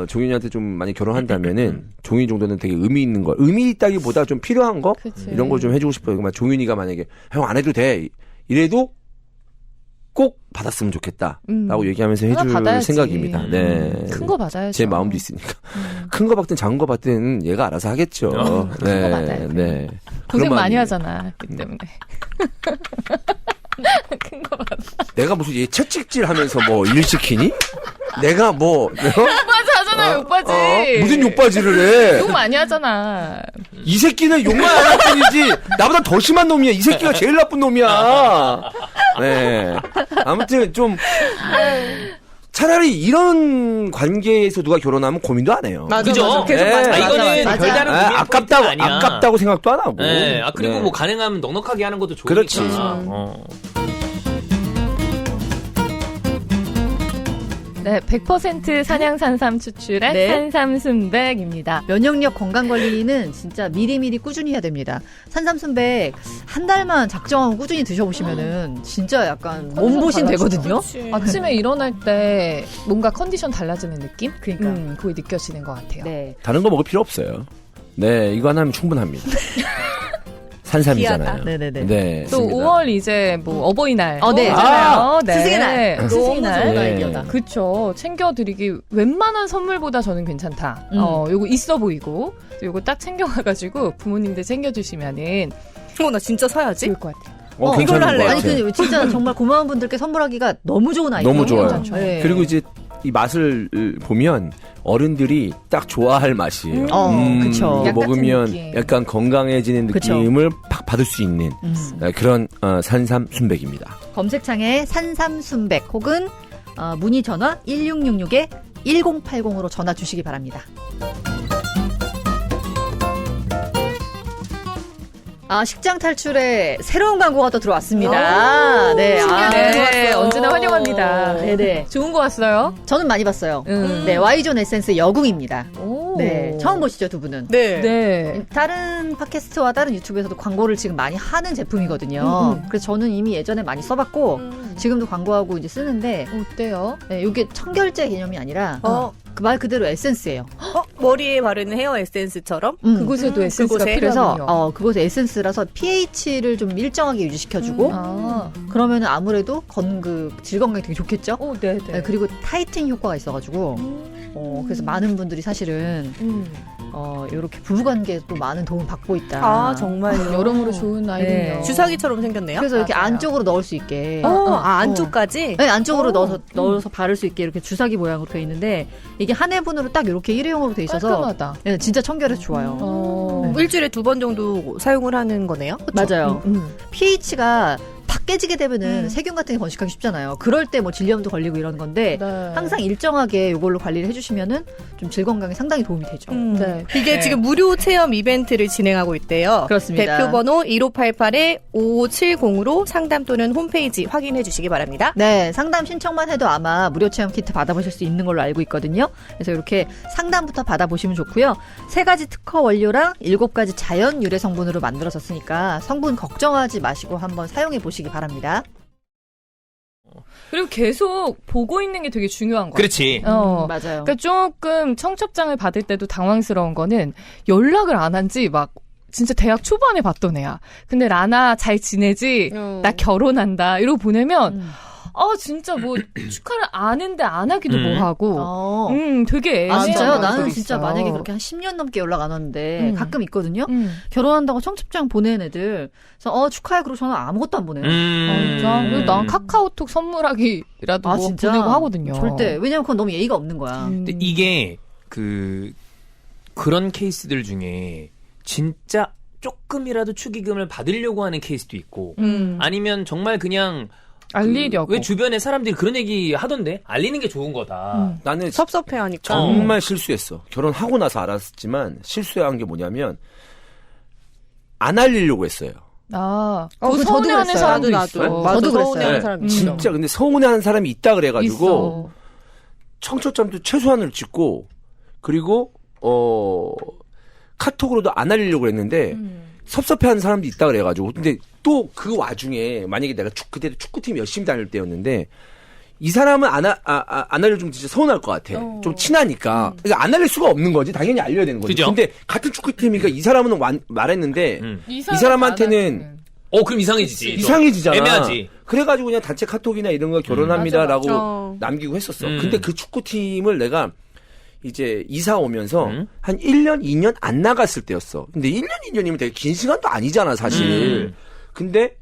종윤이한테 좀 많이 결혼한다면은 종윤이 정도는 되게 의미 있는 거, 의미 있다기보다 좀 필요한 거 그치. 이런 걸 좀 해주고 싶어요. 그러니까 종윤이가 만약에 형 안 해도 돼 이래도 꼭 받았으면 좋겠다라고 얘기하면서 하나 해줄 받아야지. 생각입니다. 네. 큰 거 받아야죠. 제 마음도 있으니까. 큰 거 받든 작은 거 받든 얘가 알아서 하겠죠. 큰 거 받아야 돼. 네. 고생 그런 많이 마음이에요. 하잖아. 그 때문에. 큰 거 받아. 내가 무슨 얘 채찍질 하면서 뭐 일 시키니? 내가 뭐, 오빠지 하잖아요, 오빠지. 무슨 욕바지를 해? 욕 많이 하잖아. 이 새끼는 욕만 안 할 뿐이지, 나보다 더 심한 놈이야. 이 새끼가 제일 나쁜 놈이야. 네. 아무튼 좀, 차라리 이런 관계에서 누가 결혼하면 고민도 안 해요. 맞아, 그죠? 맞아. 계속 네. 맞아. 이거는 맞아. 별다른 의미의 아깝다고, 포인트가 아니야. 아깝다고 생각도 안 하고. 네. 그리고 네. 뭐 가능하면 넉넉하게 하는 것도 좋으니까. 그렇지. 네, 100% 산양산삼 추출한 네. 산삼순백입니다. 면역력 건강 관리는 진짜 미리미리 꾸준히 해야 됩니다. 산삼순백 한 달만 작정하고 꾸준히 드셔보시면은 진짜 약간 몸보신 되거든요. 아침에 일어날 때 뭔가 컨디션 달라지는 느낌? 그러니까. 그게 느껴지는 것 같아요. 네. 다른 거 먹을 필요 없어요. 네, 이거 하나 하면 충분합니다. 산삼이잖아요. 귀하다. 네네네. 네. 또 맞습니다. 5월 이제 뭐 어버이날. 네. 잖아요. 네. 스승의 날. 스승의 좋은 날. 아이디어다. 그쵸. 챙겨드리기 웬만한 선물보다 저는 괜찮다. 요거 있어 보이고 요거 딱 챙겨가가지고 부모님들 챙겨주시면은 나 진짜 사야지. 좋을 것 같아요. 괜찮은 이걸로 것 할래요. 아니 같아요. 근데 진짜 정말 고마운 분들께 선물하기가 너무 좋은 아이디어. 너무 좋아요. 괜찮죠. 네. 그리고 이제 이 맛을 보면 어른들이 딱 좋아할 맛이에요. 그쵸. 이거 약 같은 먹으면 느낌. 약간 건강해지는 그쵸. 느낌을 팍 받을 수 있는 그런 산삼 순백입니다. 검색창에 산삼순백 혹은 문의 전화 1666-1080으로 전화 주시기 바랍니다. 식장 탈출에 새로운 광고가 또 들어왔습니다. 네, 네, 언제나 환영합니다. 네네. 좋은 거 왔어요? 저는 많이 봤어요. 음. 네, Y존 에센스 여궁입니다. 오. 네, 처음 보시죠, 두 분은? 네. 네. 다른 팟캐스트와 다른 유튜브에서도 광고를 지금 많이 하는 제품이거든요. 그래서 저는 이미 예전에 많이 써봤고, 지금도 광고하고 이제 쓰는데, 어때요? 네, 이게 청결제 개념이 아니라, 어. 그 말 그대로 에센스예요. 머리에 바르는 헤어 에센스처럼? 그곳에도 에센스가 그곳에? 그래서 필요하군요. 그곳에 에센스라서 pH를 좀 일정하게 유지시켜주고 그러면은 아무래도 질 건강에 되게 좋겠죠. 오, 네, 네. 네, 그리고 타이팅 효과가 있어가지고 그래서 많은 분들이 사실은 이렇게 부부관계에도 많은 도움 받고 있다. 아, 정말요? 여러모로 좋은 아이군요. 네. 주사기처럼 생겼네요. 그래서 이렇게 맞아요. 안쪽으로 넣을 수 있게. 안쪽까지? 네, 안쪽으로 넣어서 바를 수 있게 이렇게 주사기 모양으로 돼 있는데 이게 한 해분으로 딱 이렇게 일회용으로 돼 있어서 깔끔하다. 네, 진짜 청결해서 좋아요. 일주일에 2번 정도 사용을 하는 거네요? 그쵸? 맞아요. pH가 깨지게 되면은 세균 같은 게 번식하기 쉽잖아요. 그럴 때 뭐 질염도 걸리고 이런 건데 네. 항상 일정하게 이걸로 관리를 해주시면은 좀 질 건강에 상당히 도움이 되죠. 네. 이게 지금 무료 체험 이벤트를 진행하고 있대요. 그렇습니다. 대표번호 1588-5570으로 상담 또는 홈페이지 확인해 주시기 바랍니다. 네, 상담 신청만 해도 아마 무료 체험 키트 받아보실 수 있는 걸로 알고 있거든요. 그래서 이렇게 상담부터 받아보시면 좋고요. 3가지 특허 원료랑 7가지 자연 유래 성분으로 만들어졌으니까 성분 걱정하지 마시고 한번 사용해 보시기 바랍니다. 그리고 계속 보고 있는 게 되게 중요한 거 같아요. 그렇지. 맞아요. 그러니까 조금 청첩장을 받을 때도 당황스러운 거는 연락을 안 한 지 막 진짜 대학 초반에 봤던 애야. 근데 라나 잘 지내지? 나 결혼한다. 이러고 보내면 진짜 뭐 축하를 아는데 안 하기도 뭐하고. 되게 애매한 진짜요? 것들이 나는 진짜 있어. 만약에 그렇게 한 10년 넘게 연락 안 왔는데 가끔 있거든요. 음. 결혼한다고 청첩장 보내는 애들. 그래서 축하해 그러고 저는 아무것도 안 보내요. 진짜? 그래서 난 카카오톡 선물하기라도 뭐 보내고 하거든요. 절대. 왜냐면 그건 너무 예의가 없는 거야. 근데 이게 그런 케이스들 중에 진짜 조금이라도 축의금을 받으려고 하는 케이스도 있고 아니면 정말 그냥 알리려고. 왜 주변에 사람들이 그런 얘기 하던데 알리는 게 좋은 거다. 나는 섭섭해하니까. 정말 실수했어. 결혼하고 나서 알았지만 실수한 게 뭐냐면 안 알리려고 했어요. 그거 저도 서운해하는 그랬어요. 사람도 나도. 있어. 맞아, 저도 그랬어요. 서운해하는 사람 있어. 진짜 근데 서운해하는 사람이 있다 그래가지고 있어. 청첩장도 최소한으로 찍고 그리고 카톡으로도 안 알리려고 했는데 섭섭해하는 사람도 있다 그래가지고 근데 또 그 와중에 만약에 내가 그때 축구팀 열심히 다닐 때였는데 이 사람은 안 알려주면 진짜 서운할 것 같아. 좀 친하니까. 그러니까 안 알릴 수가 없는 거지. 당연히 알려야 되는 거지. 그죠? 근데 같은 축구팀이니까 이 사람은 말했는데 이 사람한테는 그럼 이상해지지. 이상해지잖아. 애매하지. 그래가지고 그냥 단체 카톡이나 이런 거 결혼합니다라고 맞아. 남기고 했었어. 근데 그 축구팀을 내가 이제 이사 오면서 한 1년, 2년 안 나갔을 때였어. 근데 1년, 2년이면 되게 긴 시간도 아니잖아, 사실. 근데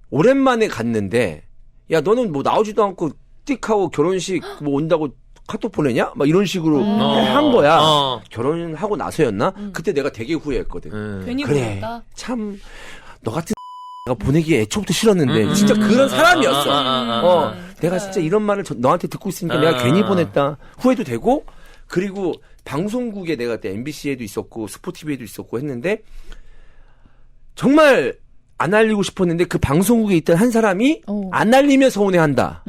오랜만에 갔는데 야, 너는 뭐 나오지도 않고 띡하고 결혼식 뭐 온다고 카톡 보내냐? 막 이런 식으로 한 거야. 결혼하고 나서였나? 그때 내가 되게 후회했거든. 괜히 그래. 보냈다. 참, 너 같은 가 보내기에 애초부터 싫었는데 진짜 그런 사람이었어. 내가 진짜 이런 말을 너한테 듣고 있으니까 내가 괜히 보냈다. 후회도 되고 그리고 방송국에 내가 그때 MBC에도 있었고 스포티비에도 있었고 했는데 정말 안 알리고 싶었는데 그 방송국에 있던 한 사람이 안 알리면 서운해한다.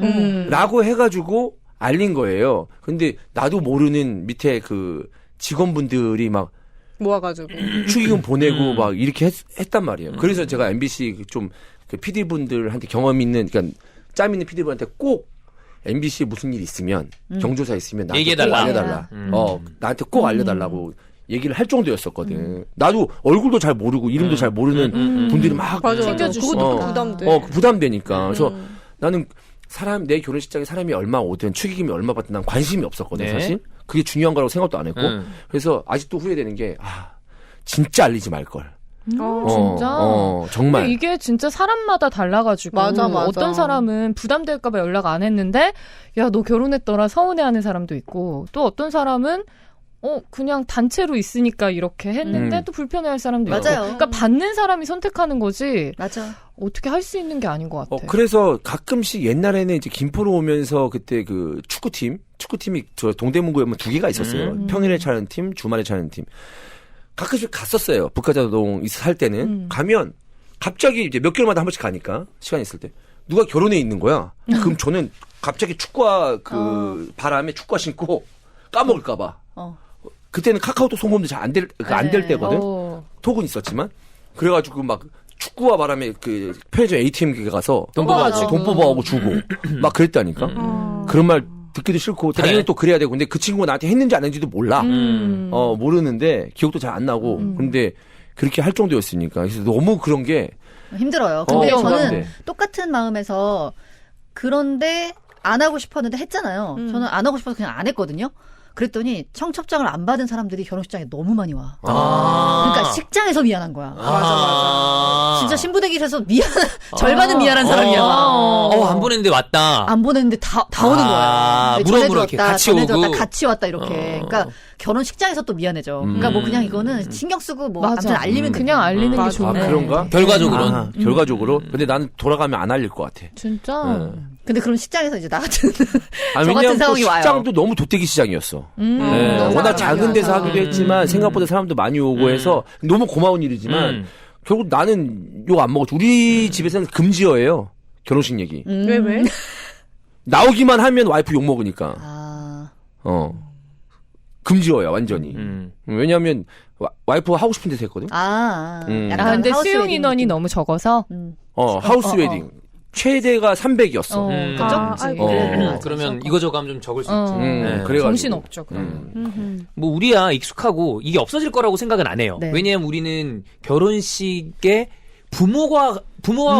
라고 해가지고 알린 거예요. 근데 나도 모르는 밑에 그 직원분들이 막 모아가지고. 축의금 보내고 막 이렇게 했단 말이에요. 그래서 제가 MBC 좀 그 PD분들한테 경험 있는, 그러니까 짬 있는 PD분한테 꼭 MBC에 무슨 일 있으면 경조사 있으면 나한테 얘기해달라. 꼭 알려달라. 나한테 꼭 알려달라고 얘기를 할 정도였었거든. 나도 얼굴도 잘 모르고 이름도 잘 모르는 분들이 막 챙겨주시고. 그것도 부담돼. 부담되니까. 그래서 나는 내 결혼식장에 사람이 얼마 오든 축의금이 얼마 받든 난 관심이 없었거든, 네. 사실. 그게 중요한 거라고 생각도 안 했고. 그래서 아직도 후회되는 게, 진짜 알리지 말걸. 진짜? 정말. 근데 이게 진짜 사람마다 달라가지고. 맞아. 어떤 사람은 부담될까봐 연락 안 했는데, 야, 너 결혼했더라 서운해하는 사람도 있고, 또 어떤 사람은, 그냥 단체로 있으니까 이렇게 했는데 또 불편해할 사람도 있고. 맞아요. 그러니까 받는 사람이 선택하는 거지. 맞아. 어떻게 할 수 있는 게 아닌 것 같아. 그래서 가끔씩 옛날에는 이제 김포로 오면서 그때 그 축구팀이 저 동대문구에 보면 2개가 있었어요. 평일에 차는 팀, 주말에 차는 팀. 가끔씩 갔었어요. 북가자동 살 때는. 가면 갑자기 이제 몇 개월마다 한 번씩 가니까 시간 있을 때 누가 결혼해 있는 거야. 그럼 저는 갑자기 축구화 바람에 축구화 신고 까먹을까봐. 그때는 카카오톡 송금도 잘 안 될 때거든. 톡은 있었지만. 그래가지고 막 축구화 바람에 그 편의점 ATM 가서 돈 뽑아가고 주고 막 그랬다니까. 그런 말 듣기도 싫고 당연히 또 그래야 되고 근데 그 친구가 나한테 했는지 안 했는지도 몰라. 모르는데 기억도 잘 안 나고 근데 그렇게 할 정도였으니까 그래서 너무 그런 게 힘들어요. 근데 저는 부담돼. 똑같은 마음에서 그런데 안 하고 싶었는데 했잖아요. 저는 안 하고 싶어서 그냥 안 했거든요. 그랬더니 청첩장을 안 받은 사람들이 결혼식장에 너무 많이 와. 아. 그러니까 식장에서 미안한 거야. 맞아. 진짜 신부대기에서 절반은 미안한 사람이야. 안 보냈는데 왔다. 안 보냈는데 다 오는 거야. 물어물어 이렇게 같이 오고. 같이 왔다 이렇게. 그러니까 결혼식장에서 또 미안해져. 그러니까 뭐 그냥 이거는 신경 쓰고 뭐 맞아. 아무튼 알리면 그냥 알리는 게 맞아. 좋네. 그런가? 결과적으로는. 결과적으로? 근데 나는 돌아가면 안 알릴 것 같아. 진짜. 근데 그럼 식장에서 이제 나 같은 저 왜냐면 같은 또 상황이 와요. 식장도 너무 도떼기 시장이었어. 네, 너무 워낙 사람이 작은 데서 많아서. 하기도 했지만 생각보다 사람도 많이 오고 해서 너무 고마운 일이지만 결국 나는 욕 안 먹었지. 우리 집에서는 금지어예요. 결혼식 얘기. 왜? 나오기만 하면 와이프 욕 먹으니까. 아. 금지어야 완전히. 왜냐하면 와이프가 하고 싶은 데서 했거든. 약간 근데 하우스 수용 웨딩 인원이 느낌. 너무 적어서. 하우스 웨딩. 최대가 300이었어. 그죠? 그러면 이거저거 하면 좀 적을 수 있지. 그래가지고. 정신 없죠. 그러면. 뭐 우리야 익숙하고 이게 없어질 거라고 생각은 안 해요. 네. 왜냐하면 우리는 결혼식에 부모와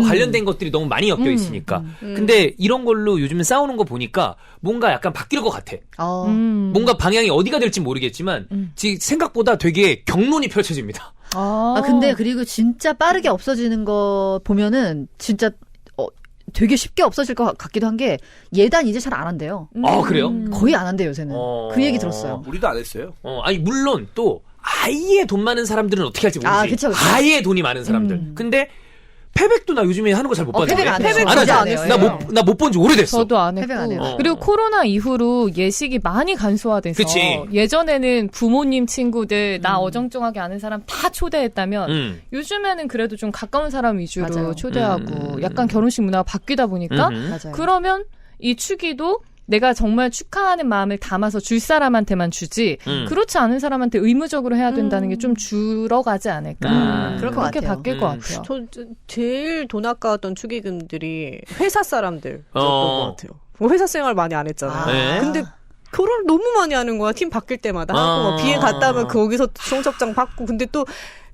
관련된 것들이 너무 많이 엮여 있으니까. 근데 이런 걸로 요즘은 싸우는 거 보니까 뭔가 약간 바뀔 것 같아. 뭔가 방향이 어디가 될지 모르겠지만 생각보다 되게 경론이 펼쳐집니다. 근데 그리고 진짜 빠르게 없어지는 거 보면은 진짜 되게 쉽게 없어질 것 같기도 한 게 예단 이제 잘 안 한대요. 그래요? 거의 안 한대요, 요새는. 그 얘기 들었어요. 우리도 안 했어요. 아니 물론 또 아예 돈 많은 사람들은 어떻게 할지 모르지. 그쵸. 아예 돈이 많은 사람들. 근데 패백도 나 요즘에 하는 거 잘 못 봤는데. 패백 안 해요. 패백 안 진짜 하죠. 안 했어요. 나 못 본 지 오래됐어. 저도 안 패백 안 했고. 해요. 그리고 코로나 이후로 예식이 많이 간소화돼서 그치. 예전에는 부모님 친구들 나 어정쩡하게 아는 사람 다 초대했다면 요즘에는 그래도 좀 가까운 사람 위주로 맞아요. 초대하고 약간 결혼식 문화가 바뀌다 보니까 맞아요. 그러면 이 축의도 내가 정말 축하하는 마음을 담아서 줄 사람한테만 주지 그렇지 않은 사람한테 의무적으로 해야 된다는 게 좀 줄어가지 않을까. 그럴 것 그렇게 같아요. 바뀔 것 같아요. 저 제일 돈 아까웠던 축의금들이 회사 사람들 였던 어. 것 같아요. 뭐 회사 생활 많이 안 했잖아요. 네. 근데 결혼을 너무 많이 하는 거야. 팀 바뀔 때마다 하고 막 비행 갔다 오면 거기서 청첩장 받고 근데 또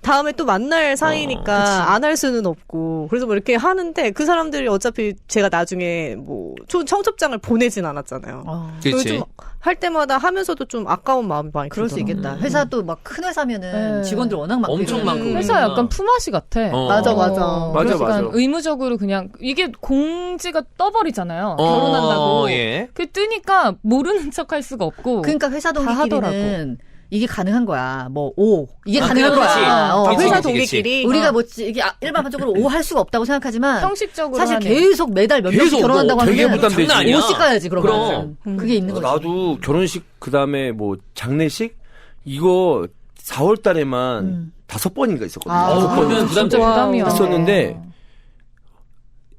다음에 또 만날 사이니까 안 할 수는 없고 그래서 뭐 이렇게 하는데 그 사람들이 어차피 제가 나중에 뭐 청첩장을 보내진 않았잖아요. 그렇지. 할 때마다 하면서도 좀 아까운 마음이 많이 그럴 수 들더라고요. 있겠다. 회사 또 막 큰 회사면은 네. 직원들 워낙 많고 엄청 이러면. 많고. 회사 약간 품앗이 같아. 맞아. 맞아, 그래서 맞아. 약간 의무적으로 그냥 이게 공지가 떠버리잖아요. 결혼한다고. 예. 그 뜨니까 모르는 척 할 수가 없고. 그러니까 회사 다 하더라고. 동기끼리는 이게 가능한 거야. 뭐 5. 이게 아, 가능한 그렇지. 거야. 그치, 회사 그치, 동기끼리 우리가 뭐 이게 일반적으로 5 할 수가 없다고 생각하지만 형식적으로 사실 하네. 계속 매달 몇 명씩 계속 결혼한다고 되게 하면 부담되지. 장난 아니야. 50 가야지 그러면. 그게 있는 거지. 나도 결혼식 그다음에 뭐 장례식 이거 4월 달에만 5번인가 있었거든요. 아, 5번 그러면 부담되죠. 부담이야. 있었는데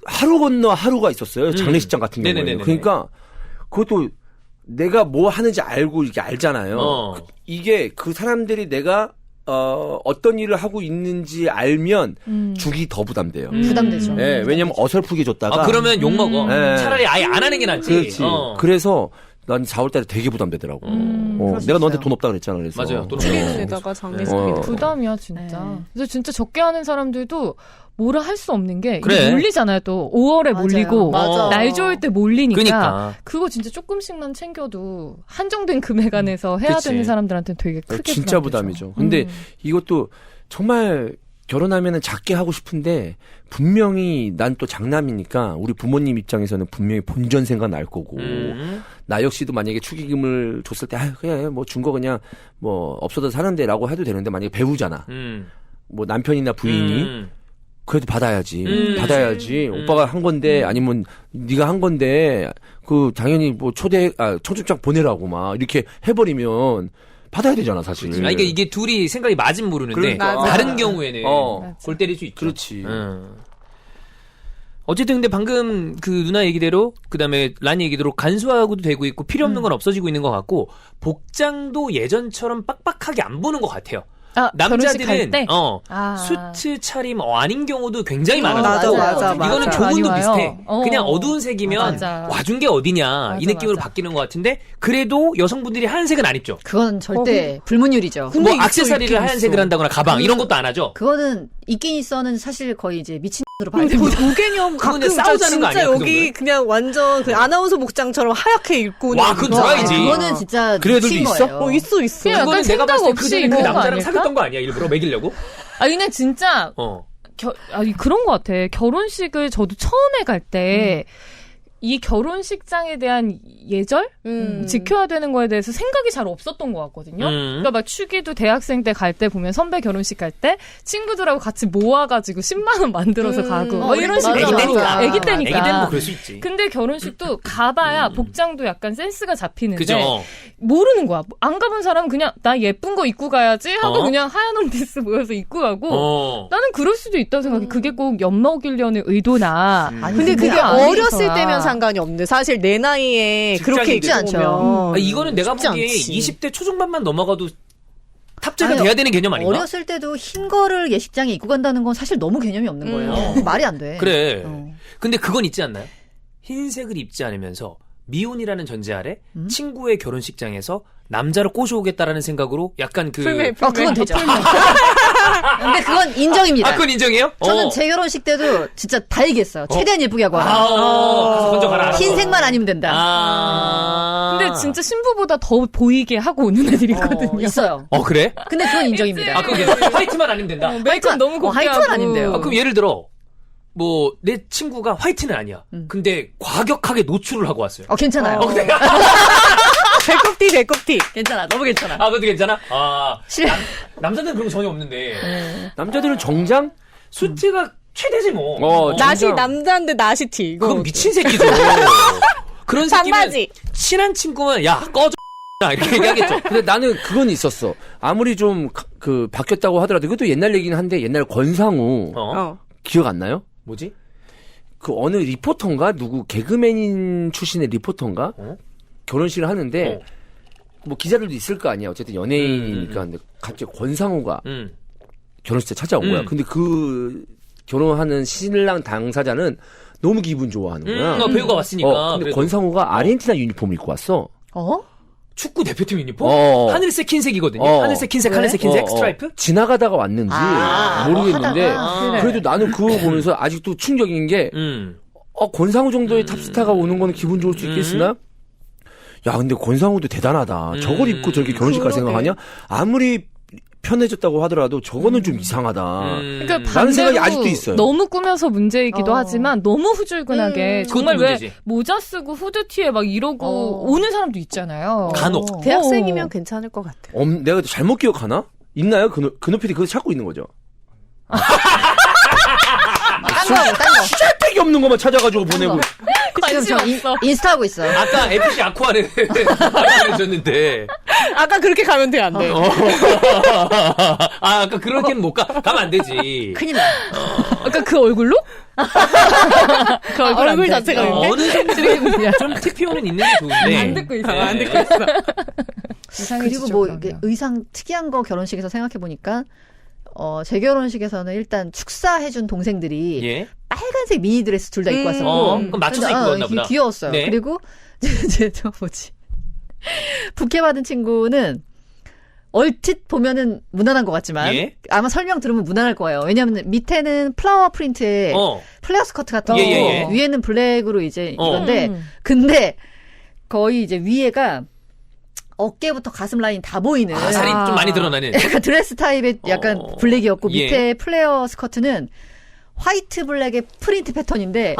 하루 건너 하루가 있었어요. 장례식장 같은 경우에. 네네네네. 그러니까 그것도 내가 뭐 하는지 알고 이게 알잖아요. 이게 그 사람들이 내가 어떤 일을 하고 있는지 알면 죽이 더 부담돼요. 부담되죠. 예, 왜냐면 어설프게 줬다가 그러면 욕 먹어. 네. 차라리 아예 안 하는 게 낫지. 그렇지. 그래서 난 4월 달에 되게 부담되더라고. 그럴 수 내가 너한테 있어요. 돈 없다 그랬잖아. 그래서. 맞아요. 돈 축의금에다가 장례식 부담이야 진짜. 네. 그래서 진짜 적게 하는 사람들도 뭐라 할 수 없는 게 그래. 이게 몰리잖아요. 또 5월에 맞아요. 몰리고 맞아. 날 좋을 때 몰리니까 그러니까. 그거 진짜 조금씩만 챙겨도 한정된 금액 안에서 해야 그치. 되는 사람들한테는 되게 크게 진짜 부담되죠. 부담이죠. 근데 이것도 정말 결혼하면은 작게 하고 싶은데 분명히 난 또 장남이니까 우리 부모님 입장에서는 분명히 본전 생각 날 거고 나 역시도 만약에 축의금을 줬을 때 그냥 뭐 준 거 그냥 뭐 없어도 사는데라고 해도 되는데 만약에 배우잖아. 뭐 남편이나 부인이 그래도 받아야지. 받아야지. 오빠가 한 건데 아니면 네가 한 건데 그 당연히 뭐 청첩장 보내라고 막 이렇게 해버리면 받아야 되잖아 사실. 이게 둘이 생각이 맞으면 모르는데 그러니까. 다른 경우에는 어. 골 때릴 수 있죠. 그렇지. 어쨌든 근데 방금 그 누나 얘기대로 그다음에 란 얘기대로 간소화하고도 되고 있고 필요 없는 건 없어지고 있는 것 같고 복장도 예전처럼 빡빡하게 안 보는 것 같아요. 결혼식 할 남자들은 때? 수트 차림 아닌 경우도 굉장히 맞아, 많아요. 맞아. 이거는 맞아. 조금도 많이 비슷해. 와요. 그냥 어두운 색이면 맞아. 와준 게 어디냐 맞아, 이 느낌으로 맞아. 바뀌는 것 같은데 그래도 여성분들이 하얀색은 안 입죠. 그건 절대 불문율이죠. 근데 뭐 있어, 악세사리를 있긴 하얀색을 있어. 한다거나 가방 이런 것도 안 하죠. 그거는 있긴 있어는 사실 거의 이제 미친 으로 봐요. 고개념 가끔 그분은 싸우자는 거 진짜 아니야, 그 여기 정도는? 그냥 완전 그 아나운서 목장처럼 하얗게 입고 와, 그건 드라이지. 그거는 진짜 그런 애들도 미친 있어? 거예요. 있어 있어. 그냥 그거는 약간 내가 봤을 때 생각 없이 그전에 그 입는 거 남자랑 아닐까? 사귀었던 거 아니야? 일부러 먹이려고? 아 그냥 진짜 아니 그런 것 같아. 결혼식을 저도 처음에 갈 때 이 결혼식장에 대한 예절? 지켜야 되는 거에 대해서 생각이 잘 없었던 것 같거든요. 그러니까 막 축의도 대학생 때 갈 때 보면 선배 결혼식 갈 때 친구들하고 같이 모아가지고 10만 원 만들어서 가고 막 이런 맞아, 식으로. 맞아. 애기 때니까. 애기 때는 뭐 그럴 수 있지. 근데 결혼식도 가봐야 복장도 약간 센스가 잡히는데 그죠? 모르는 거야. 안 가본 사람은 그냥 나 예쁜 거 입고 가야지 하고 어? 그냥 하얀 원피스 모여서 입고 가고 어. 나는 그럴 수도 있다고 생각해. 그게 꼭 엿먹이려는 의도나. 아니, 근데 그게 아니더라. 어렸을 때면 상관이 없는데 사실 내 나이에 그렇게 직장인들. 입지 않죠. 않죠. 이거는 내가 쉽지 보기에 않지. 20대 초중반만 넘어가도 탑재가 아니, 돼야 되는 개념 아닌가? 어렸을 때도 흰 거를 예식장에 입고 간다는 건 사실 너무 개념이 없는 거예요. 말이 안 돼. 그래. 어. 근데 그건 있지 않나요? 흰색을 입지 않으면서 미혼이라는 전제 아래 친구의 결혼식장에서 남자를 꼬셔오겠다라는 생각으로 약간 그 풀메. 그건 되죠. 근데 그건 인정입니다. 아, 그건 인정해요? 저는 제 결혼식 때도 진짜 다 얘기했어요. 최대한 예쁘게 하고 하라. 가서 먼저 가라. 흰색만 아니면 된다. 근데 진짜 신부보다 더 보이게 하고 오는 애들이 있거든요. 있어요. 그래? 근데 그건 인정입니다. 아, 그럼 괜찮아. 화이트만 아니면 된다. 메이크업 너무 곱게 화이트는 하고. 아닌데요. 그럼 예를 들어 뭐 내 친구가 화이트는 아니야. 근데 과격하게 노출을 하고 왔어요. 괜찮아요. 근데 배꼽티. 괜찮아. 너무 괜찮아. 그것도 괜찮아? 실례. 남자들은 그런 거 전혀 없는데 남자들은 정장? 수트가 최대지 뭐. 나시 정장. 남자인데 나시티. 이거 그건 미친 새끼죠. 그런 새끼면 반바지. 친한 친구면 야 꺼져 이렇게 얘기하겠죠. 근데 나는 그건 있었어. 아무리 좀 그 바뀌었다고 하더라도 그것도 옛날 얘기는 한데 옛날 권상우 기억 안 나요? 뭐지? 그 어느 리포터인가 누구 개그맨인 출신의 리포터인가 결혼식을 하는데 뭐 기자들도 있을 거 아니야. 어쨌든 연예인이니까 근데 갑자기 권상우가 결혼식에 찾아온 거야. 근데 그 결혼하는 신랑 당사자는 너무 기분 좋아하는 거야. 배우가 왔으니까. 근데 그래도. 권상우가 아르헨티나 유니폼을 입고 왔어. 축구 대표팀 유니폼? 하늘색 흰색이거든요. 하늘색 흰색 하늘색 흰색 스트라이프? 지나가다가 왔는지 모르겠는데 하다가. 그래도 나는 그거 보면서 아직도 충격인 게 권상우 정도의 탑스타가 오는 거는 기분 좋을 수 있겠으나 야 근데 권상우도 대단하다. 저걸 입고 저렇게 결혼식 갈 생각하냐? 아무리 편해졌다고 하더라도 저거는 좀 이상하다. 그러니까 라는 생각이 반대로 아직도 있어요. 너무 꾸며서 문제이기도 하지만 너무 후줄근하게 정말 그것도 왜 문제지. 모자 쓰고 후드티에 막 이러고 오는 사람도 있잖아요. 간혹. 대학생이면 괜찮을 것 같아. 내가 잘못 기억하나? 있나요? 근호 PD 그거 찾고 있는 거죠? 딴 거. 짤데기 없는 것만 찾아가지고 보내고. 지금 저 인스타 하고 있어. 아까 FC 아쿠아를 알려줬는데. 아까 그렇게 가면 돼, 안 돼. 아까 그렇게는 못 가. 가면 안 되지. 큰일 나. 아까 그 얼굴로? 그 얼굴, 얼굴 안 돼. 자체가 어느 정도 좀 TPO는 있는 게 좋은데. 안 듣고 있어요. 안 듣고 있어. 그리고 뭐 이게 의상 특이한 거 결혼식에서 생각해 보니까 제 결혼식에서는 일단 축사해준 동생들이 예. 빨간색 미니 드레스 둘 다 입고 왔었고. 그럼 맞춰서 입고 왔나 보다. 귀여웠어요. 네. 그리고 저 뭐지? 부케 받은 친구는 얼핏 보면은 무난한 것 같지만 예? 아마 설명 들으면 무난할 거예요. 왜냐하면 밑에는 플라워 프린트의 플레어 스커트 같은 거, 예. 위에는 블랙으로 이제 이건데 근데 거의 이제 위에가 어깨부터 가슴 라인 다 보이는 살이 좀 많이 드러나는. 약간 드레스 타입의 약간 블랙이었고 예. 밑에 플레어 스커트는 화이트 블랙의 프린트 패턴인데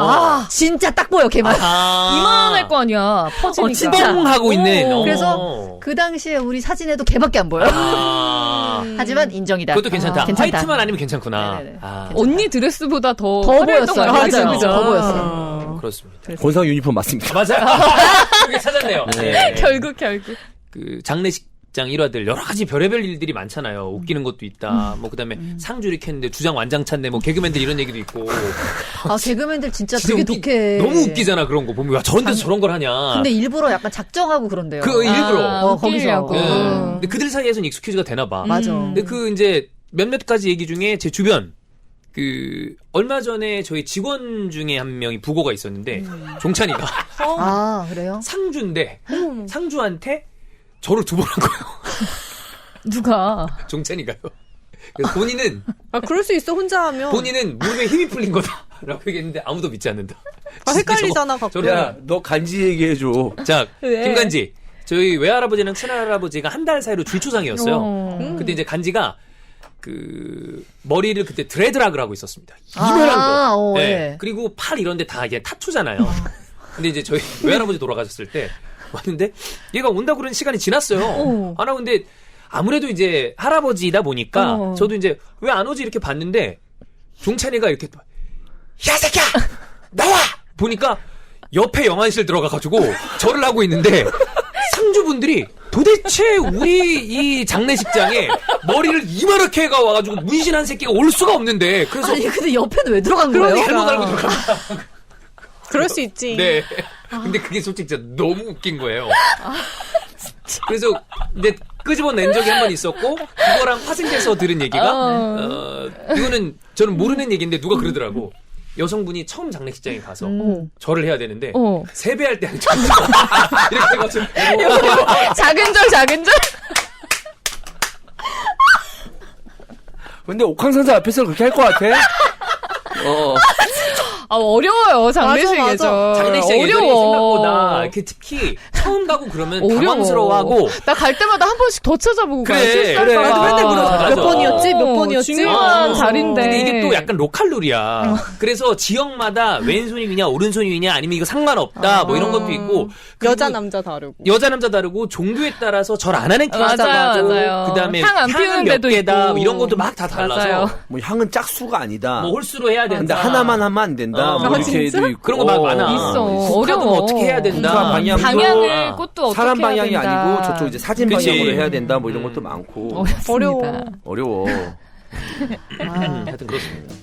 진짜 딱 보여 걔만. 이만할 거 아니야. 퍼지니까. 진짜. 뻥 하고 있네. 그래서 그 당시에 우리 사진에도 걔밖에 안 보여. 하지만 인정이다. 그것도 괜찮다. 괜찮다. 화이트만 아니면 괜찮구나. 네네네. 언니 드레스보다 더 보였어요. 화려했던 거 맞아요. 같아요. 더 보였어요. 그렇습니다. 권상우 유니폼 맞습니다. 맞아요. 그게 찾았네요. 네. 결국. 그 장례식장 일화들 여러 가지 별의별 일들이 많잖아요. 웃기는 것도 있다. 뭐 그다음에 상주 이렇게 했는데 주장 완장찼네. 뭐 개그맨들 이런 얘기도 있고. 개그맨들 진짜 진짜 되게 독해. 너무 웃기잖아 그런 거 보면. 야 저런 데서 저런 걸 하냐. 근데 일부러 약간 작정하고 그런데요. 그 일부러. 거기서. 근데 그들 사이에서는 익스큐즈가 되나 봐. 맞아. 근데 그 이제 몇몇 가지 얘기 중에 제 주변 그 얼마 전에 저희 직원 중에 한 명이 부고가 있었는데 종찬이가 그래요? 상주인데 상주한테 저를 2번 한 거예요. 누가? 종찬이가요. 그래서 본인은 그럴 수 있어, 혼자 하면. 본인은 무릎에 힘이 풀린 거다라고 얘기했는데 아무도 믿지 않는다. 헷갈리잖아, 가끔. 야, 너 간지 얘기해줘. 자, 왜? 김간지. 저희 외할아버지랑 친할아버지가 한 달 사이로 줄초상이었어요. 근데 이제 간지가 그 머리를 그때 드레드락을 하고 있었습니다. 이만한 거. 네. 네. 그리고 팔 이런 데 다 이게 타투잖아요. 근데 이제 저희 외할아버지 돌아가셨을 때 왔는데 얘가 온다고 그러는 시간이 지났어요. 안 하고 근데 아무래도 이제 할아버지다 보니까 저도 이제 왜 안 오지 이렇게 봤는데 종찬이가 이렇게 야 새끼야 나와 보니까 옆에 영안실 들어가가지고 절을 하고 있는데 상주분들이 도대체 우리 이 장례식장에 머리를 이만하게 해가 와가지고 문신한 새끼가 올 수가 없는데 그래서 아니 근데 옆에는 왜 들어간 거예요? 잘못 알고 들어가. 그럴 수 있지. 네. 근데 그게 솔직히 진짜 너무 웃긴 거예요. 그래서 이제 끄집어낸 적이 한 번 있었고 그거랑 파생돼서 들은 얘기가 이거는 저는 모르는 얘기인데 누가 그러더라고. 여성분이 처음 장례식장에 가서 절을 해야 되는데 세배할 때 한 절 이렇게 해가지고 작은 절. 근데 옥황상사 앞에서 그렇게 할 것 같아? 어려워요, 장례식에서. 장례식장 예절이 어려워. 생각보다 이렇게 특히 처음 가고 그러면 어려워. 당황스러워하고 나 갈 때마다 한 번씩 더 찾아보고 그래, 가요. 실수할까 그래. 봐. 맨날 물어봐. 몇 맞아. 번이었지? 몇 번이었지? 중요한 자리인데. 근데 이게 또 약간 로컬 룰이야. 그래서 지역마다 왼손이 위냐 오른손이 위냐 아니면 이거 상관없다 뭐 이런 것도 있고 그리고 여자, 남자 다르고. 여자 남자 다르고 종교에 따라서 절 안 하는 케이스도 맞아요, 있고 맞아요. 그다음에 향안 피우는 몇 데도 개다 있고. 뭐 이런 것도 막 다 달라서 맞아요. 뭐 향은 짝수가 아니다. 뭐 홀수로 해야 된다. 근데 하나만 하면 안 된다. 어. 뭐 아, 이렇게 진짜? 있고. 그런 거 막 많아. 있어. 국화도 어려워. 뭐 어떻게 해야 된다. 국화 방향도 방향을 꽃도 어떻게 사람 해야 방향이 된다. 아니고 저쪽 이제 사진 그치. 방향으로 해야 된다. 뭐 이런 것도 많고. 어렵습니다. 어려워. 하여튼 그렇습니다.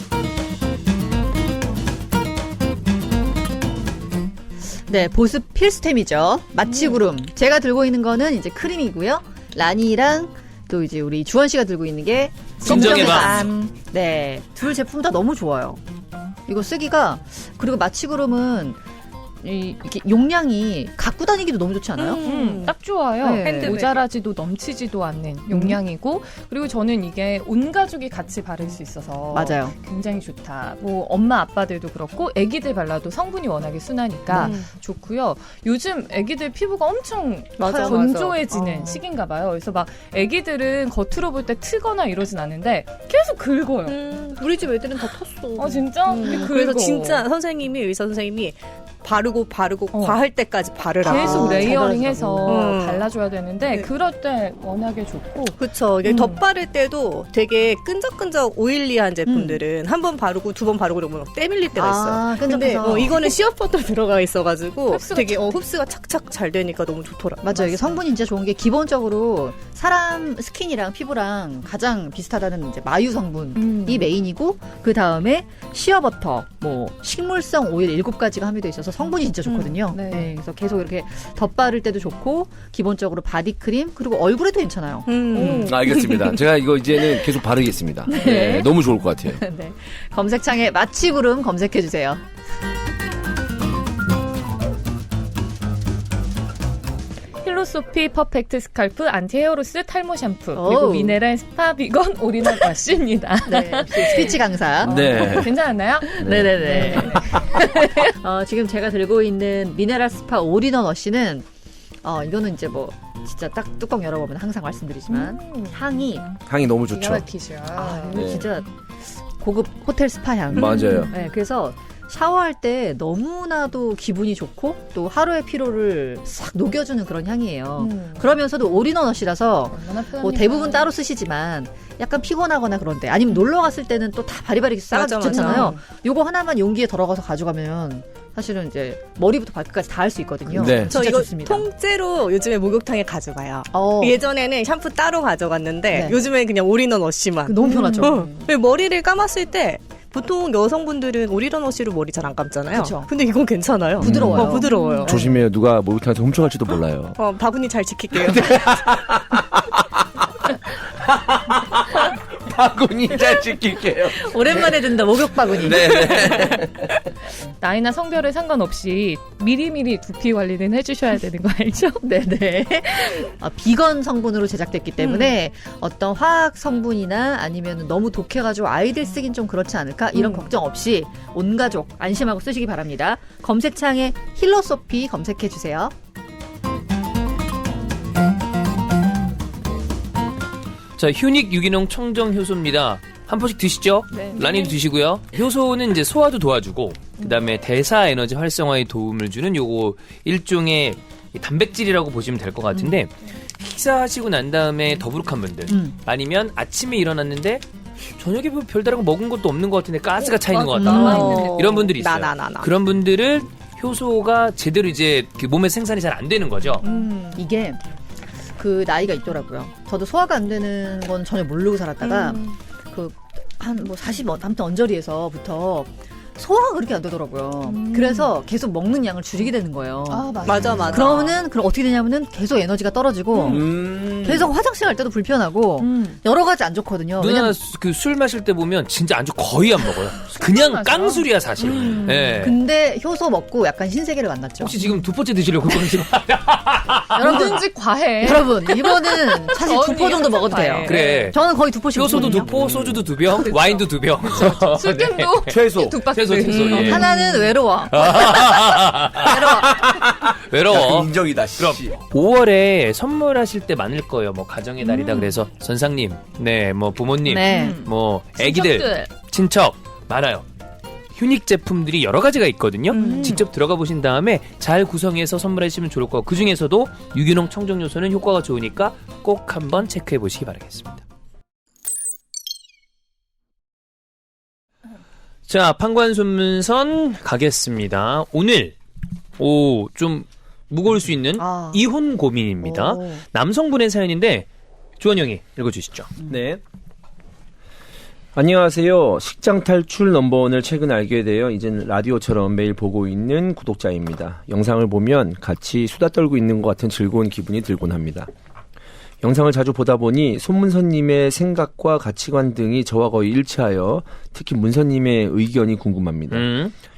네, 보습 필수템이죠. 마취구름. 제가 들고 있는 거는 이제 크림이고요. 라니랑 또 이제 우리 주원 씨가 들고 있는 게 진정의 밤. 네, 둘 제품 다 너무 좋아요. 이거 쓰기가 그리고 마취구름은 이렇게 용량이 갖고 다니기도 너무 좋지 않아요? 딱 좋아요. 네. 핸드백. 모자라지도 넘치지도 않는 용량이고 그리고 저는 이게 온 가족이 같이 바를 수 있어서 맞아요. 굉장히 좋다. 뭐 엄마 아빠들도 그렇고 아기들 발라도 성분이 워낙에 순하니까 좋고요. 요즘 아기들 피부가 엄청 맞아, 건조해지는 맞아. 시기인가 봐요. 그래서 막 아기들은 겉으로 볼 때 트거나 이러진 않은데 계속 긁어요. 우리 집 애들은 다 텄어. 진짜? 근데 그래서 긁어. 진짜 선생님이, 의사 선생님이 바르고 과할 때까지 바르라고. 계속 잘 레이어링해서 바르더라고. 발라줘야 되는데 네. 그럴 때 워낙에 좋고 그쵸. 이게 덧바를 때도 되게 끈적끈적 오일리한 제품들은 한 번 바르고 두 번 바르고 이러면 때 밀릴 때가 있어요. 근데 끈적해서. 이거는 시어버터 들어가 있어가지고 흡수가 되게 흡수가 착착 잘 되니까 너무 좋더라. 맞아요. 이게 성분이 진짜 좋은 게 기본적으로 사람 스킨이랑 피부랑 가장 비슷하다는 이제 마유 성분이 메인이고 그 다음에 시어버터, 뭐 식물성 오일 7가지가 함유되어 있어서 성분이 진짜 좋거든요. 네. 네, 그래서 계속 이렇게 덧바를 때도 좋고 기본적으로 바디크림 그리고 얼굴에도 괜찮아요. 알겠습니다. 제가 이거 이제는 계속 바르겠습니다. 네, 너무 좋을 것 같아요. 네. 검색창에 마취구름 검색해 주세요. 필로소피 퍼펙트 스칼프 안티 헤어로스 탈모 샴푸 오. 그리고 미네랄 스파 비건 올인원 와쉬입니다. 네, 역시 스피치 강사. 네. 괜찮았나요? 네네네. 지금 제가 들고 있는 미네랄 스파 올인원 워시는 이거는 이제 뭐 진짜 딱 뚜껑 열어보면 항상 말씀드리지만 향이 향이 너무 기가 좋죠. 막히죠. 이거 네. 진짜 고급 호텔 스파 향. 맞아요. 네, 그래서 샤워할 때 너무나도 기분이 좋고 또 하루의 피로를 싹 녹여주는 그런 향이에요. 그러면서도 올인원 워시라서 얼마나 편합니까? 뭐 대부분 따로 쓰시지만 약간 피곤하거나 그런데 아니면 놀러 갔을 때는 또 다 바리바리 맞아, 싸가지잖아요. 요거 하나만 용기에 덜어가서 가져가면 사실은 이제 머리부터 발끝까지 다 할 수 있거든요. 네. 저 진짜 이거 좋습니다. 통째로 요즘에 목욕탕에 가져가요. 어, 예전에는 샴푸 따로 가져갔는데 네. 요즘엔 그냥 올인원 워시만. 너무 편하죠. 머리를 감았을 때 보통 여성분들은 올인원 워시로 머리 잘 안 감잖아요. 그쵸. 근데 이건 괜찮아요. 부드러워요. 부드러워요. 조심해요. 누가 목욕탕에서 훔쳐갈지도 몰라요. 바구니 잘 지킬게요. 바구니 잘 지킬게요. 오랜만에 든다 목욕 바구니. 네. 나이나 성별에 상관없이 미리미리 두피 관리는 해주셔야 되는 거 알죠? 네네. 비건 성분으로 제작됐기 때문에 어떤 화학 성분이나 아니면 너무 독해가지고 아이들 쓰긴 좀 그렇지 않을까 이런 걱정 없이 온 가족 안심하고 쓰시기 바랍니다. 검색창에 힐로소피 검색해 주세요. 자, 휴닉 유기농 청정 효소입니다. 한 포씩 드시죠? 네. 라니도 드시고요. 효소는 이제 소화도 도와주고, 그 다음에 대사 에너지 활성화에 도움을 주는 요거 일종의 단백질이라고 보시면 될 것 같은데, 식사하시고 난 다음에 더부룩한 분들, 아니면 아침에 일어났는데, 저녁에 뭐 별다른 거 먹은 것도 없는 것 같은데 가스가 차 있는 것 같다. 이런 분들이 있어요. 나. 그런 분들은 효소가 제대로 이제 그 몸에 생산이 잘 안 되는 거죠. 이게 그 나이가 있더라고요. 저도 소화가 안 되는 건 전혀 모르고 살았다가 한 40 아무튼 언저리에서부터 소화가 그렇게 안 되더라고요. 그래서 계속 먹는 양을 줄이게 되는 거예요. 맞아. 그러면 어떻게 되냐면은 계속 에너지가 떨어지고 계속 화장실 갈 때도 불편하고 여러 가지 안 좋거든요. 누나 왜냐면 그 술 마실 때 보면 진짜 안주 거의 안 먹어요. 그냥 맞아. 깡술이야 사실. 예. 근데 효소 먹고 약간 신세계를 만났죠. 혹시 지금 두 번째 드시려고 그러시는 거 뭐든지 과해. 여러분 이거는 사실 저는 2포 정도 먹어도 돼요. 과해. 그래. 저는 거의 2포씩 효소도 먹거든요. 2포, 소주도 2병, 와인도 2병. 술김도 최소. 두 박스. 최소. 예. 하나는 외로워. 외로워. 인정이다. 그럼 5월에 선물하실 때 많을 거예요. 뭐 가정의 날이다 그래서 선상님, 네, 뭐 부모님, 네. 뭐 애기들, 친척들. 친척 많아요. 휴닉 제품들이 여러 가지가 있거든요. 직접 들어가 보신 다음에 잘 구성해서 선물해 주시면 좋을 거고 그 중에서도 유기농 청정 요소는 효과가 좋으니까 꼭 한번 체크해 보시기 바라겠습니다. 자, 판관소문선 가겠습니다. 오늘 좀 무거울 수 있는 이혼 고민입니다. 오. 남성분의 사연인데 조원 형이 읽어주시죠. 네. 안녕하세요. 식장 탈출 넘버원을 최근 알게 되어 이젠 라디오처럼 매일 보고 있는 구독자입니다. 영상을 보면 같이 수다 떨고 있는 것 같은 즐거운 기분이 들곤 합니다. 영상을 자주 보다 보니 손문선님의 생각과 가치관 등이 저와 거의 일치하여 특히 문선님의 의견이 궁금합니다.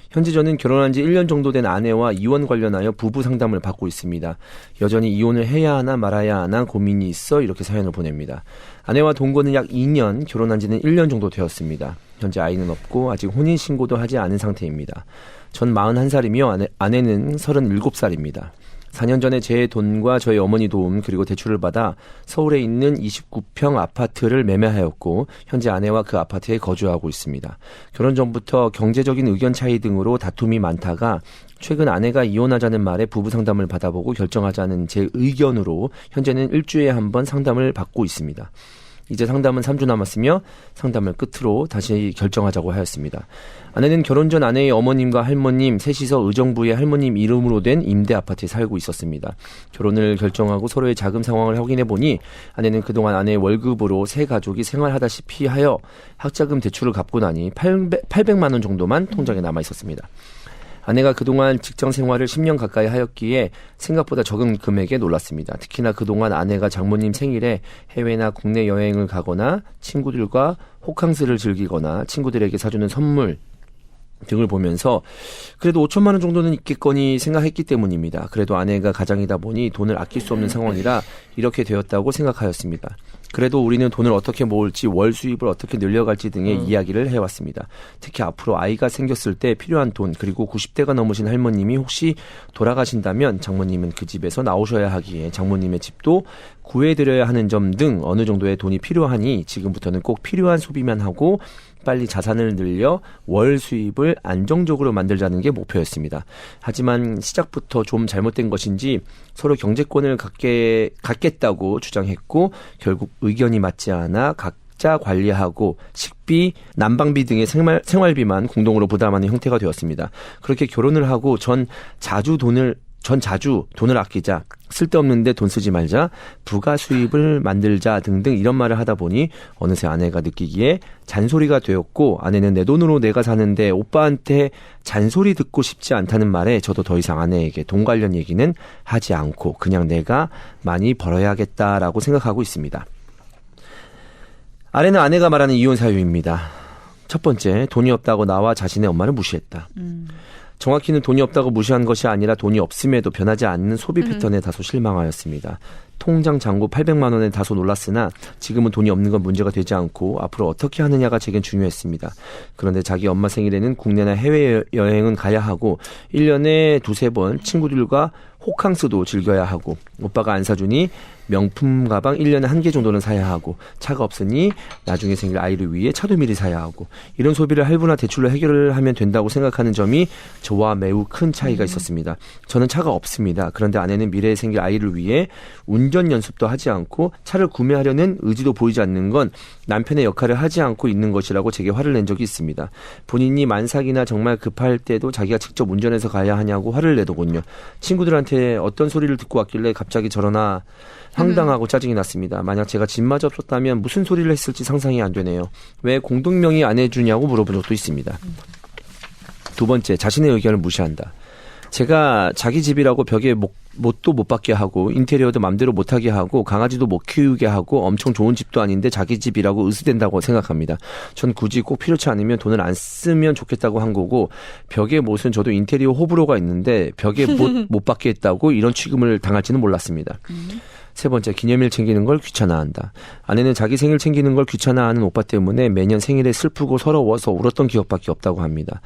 현재 저는 결혼한 지 1년 정도 된 아내와 이혼 관련하여 부부 상담을 받고 있습니다. 여전히 이혼을 해야 하나 말아야 하나 고민이 있어 이렇게 사연을 보냅니다. 아내와 동거는 약 2년, 결혼한 지는 1년 정도 되었습니다. 현재 아이는 없고 아직 혼인신고도 하지 않은 상태입니다. 전 41살이며 아내는 37살입니다. 4년 전에 제 돈과 저희 어머니 도움 그리고 대출을 받아 서울에 있는 29평 아파트를 매매하였고 현재 아내와 그 아파트에 거주하고 있습니다. 결혼 전부터 경제적인 의견 차이 등으로 다툼이 많다가 최근 아내가 이혼하자는 말에 부부 상담을 받아보고 결정하자는 제 의견으로 현재는 일주일에 한 번 상담을 받고 있습니다. 이제 상담은 3주 남았으며 상담을 끝으로 다시 결정하자고 하였습니다. 아내는 결혼 전 아내의 어머님과 할머님 셋이서 의정부의 할머님 이름으로 된 임대 아파트에 살고 있었습니다. 결혼을 결정하고 서로의 자금 상황을 확인해 보니 아내는 그동안 아내의 월급으로 세 가족이 생활하다시피 하여 학자금 대출을 갚고 나니 800만 원 정도만 통장에 남아 있었습니다. 아내가 그동안 직장 생활을 10년 가까이 하였기에 생각보다 적은 금액에 놀랐습니다. 특히나 그동안 아내가 장모님 생일에 해외나 국내 여행을 가거나 친구들과 호캉스를 즐기거나 친구들에게 사주는 선물 등을 보면서 그래도 5천만 원 정도는 있겠거니 생각했기 때문입니다. 그래도 아내가 가장이다 보니 돈을 아낄 수 없는 상황이라 이렇게 되었다고 생각하였습니다. 그래도 우리는 돈을 어떻게 모을지 월 수입을 어떻게 늘려갈지 등의 이야기를 해왔습니다. 특히 앞으로 아이가 생겼을 때 필요한 돈 그리고 90대가 넘으신 할머님이 혹시 돌아가신다면 장모님은 그 집에서 나오셔야 하기에 장모님의 집도 구해드려야 하는 점 등 어느 정도의 돈이 필요하니 지금부터는 꼭 필요한 소비만 하고 빨리 자산을 늘려 월 수입을 안정적으로 만들자는 게 목표였습니다. 하지만 시작부터 좀 잘못된 것인지 서로 경제권을 갖겠다고 주장했고 결국 의견이 맞지 않아 각자 관리하고 식비, 난방비 등의 생활비만 공동으로 부담하는 형태가 되었습니다. 그렇게 결혼을 하고 전 자주 돈을 아끼자, 쓸데없는데 돈 쓰지 말자, 부가 수입을 만들자 등등 이런 말을 하다 보니 어느새 아내가 느끼기에 잔소리가 되었고 아내는 내 돈으로 내가 사는데 오빠한테 잔소리 듣고 싶지 않다는 말에 저도 더 이상 아내에게 돈 관련 얘기는 하지 않고 그냥 내가 많이 벌어야겠다라고 생각하고 있습니다. 아래는 아내가 말하는 이혼 사유입니다. 첫 번째, 돈이 없다고 나와 자신의 엄마를 무시했다. 정확히는 돈이 없다고 무시한 것이 아니라 돈이 없음에도 변하지 않는 소비 패턴에 다소 실망하였습니다. 통장 잔고 800만 원에 다소 놀랐으나 지금은 돈이 없는 건 문제가 되지 않고 앞으로 어떻게 하느냐가 제겐 중요했습니다. 그런데 자기 엄마 생일에는 국내나 해외여행은 가야 하고 1년에 2-3번 친구들과 호캉스도 즐겨야 하고 오빠가 안 사주니 명품 가방 1년에 1개 정도는 사야 하고 차가 없으니 나중에 생길 아이를 위해 차도 미리 사야 하고 이런 소비를 할부나 대출로 해결을 하면 된다고 생각하는 점이 저와 매우 큰 차이가 있었습니다. 저는 차가 없습니다. 그런데 아내는 미래에 생길 아이를 위해 운전 연습도 하지 않고 차를 구매하려는 의지도 보이지 않는 건 남편의 역할을 하지 않고 있는 것이라고 제게 화를 낸 적이 있습니다. 본인이 만삭이나 정말 급할 때도 자기가 직접 운전해서 가야 하냐고 화를 내더군요. 친구들한테 어떤 소리를 듣고 왔길래 갑자기 저러나 황당하고 짜증이 났습니다. 만약 제가 집마저 없었다면 무슨 소리를 했을지 상상이 안 되네요. 왜 공동명의 안 해주냐고 물어본 적도 있습니다. 2번째, 자신의 의견을 무시한다. 제가 자기 집이라고 벽에 못도 못 받게 하고 인테리어도 맘대로 못하게 하고 강아지도 못 키우게 하고 엄청 좋은 집도 아닌데 자기 집이라고 의수된다고 생각합니다. 전 굳이 꼭 필요치 않으면 돈을 안 쓰면 좋겠다고 한 거고 벽에 못은 저도 인테리어 호불호가 있는데 벽에 못 받게 했다고 이런 취급을 당할지는 몰랐습니다. 3번째, 기념일 챙기는 걸 귀찮아한다. 아내는 자기 생일 챙기는 걸 귀찮아하는 오빠 때문에 매년 생일에 슬프고 서러워서 울었던 기억밖에 없다고 합니다.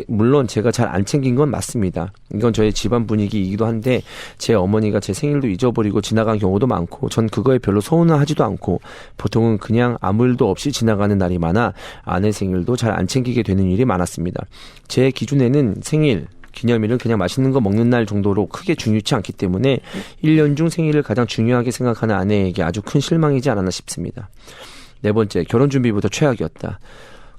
물론 제가 잘 안 챙긴 건 맞습니다. 이건 저의 집안 분위기이기도 한데 제 어머니가 제 생일도 잊어버리고 지나간 경우도 많고 전 그거에 별로 서운하지도 않고 보통은 그냥 아무 일도 없이 지나가는 날이 많아 아내 생일도 잘 안 챙기게 되는 일이 많았습니다. 제 기준에는 생일, 기념일은 그냥 맛있는 거 먹는 날 정도로 크게 중요치 않기 때문에 1년 중 생일을 가장 중요하게 생각하는 아내에게 아주 큰 실망이지 않았나 싶습니다. 4번째, 결혼 준비부터 최악이었다.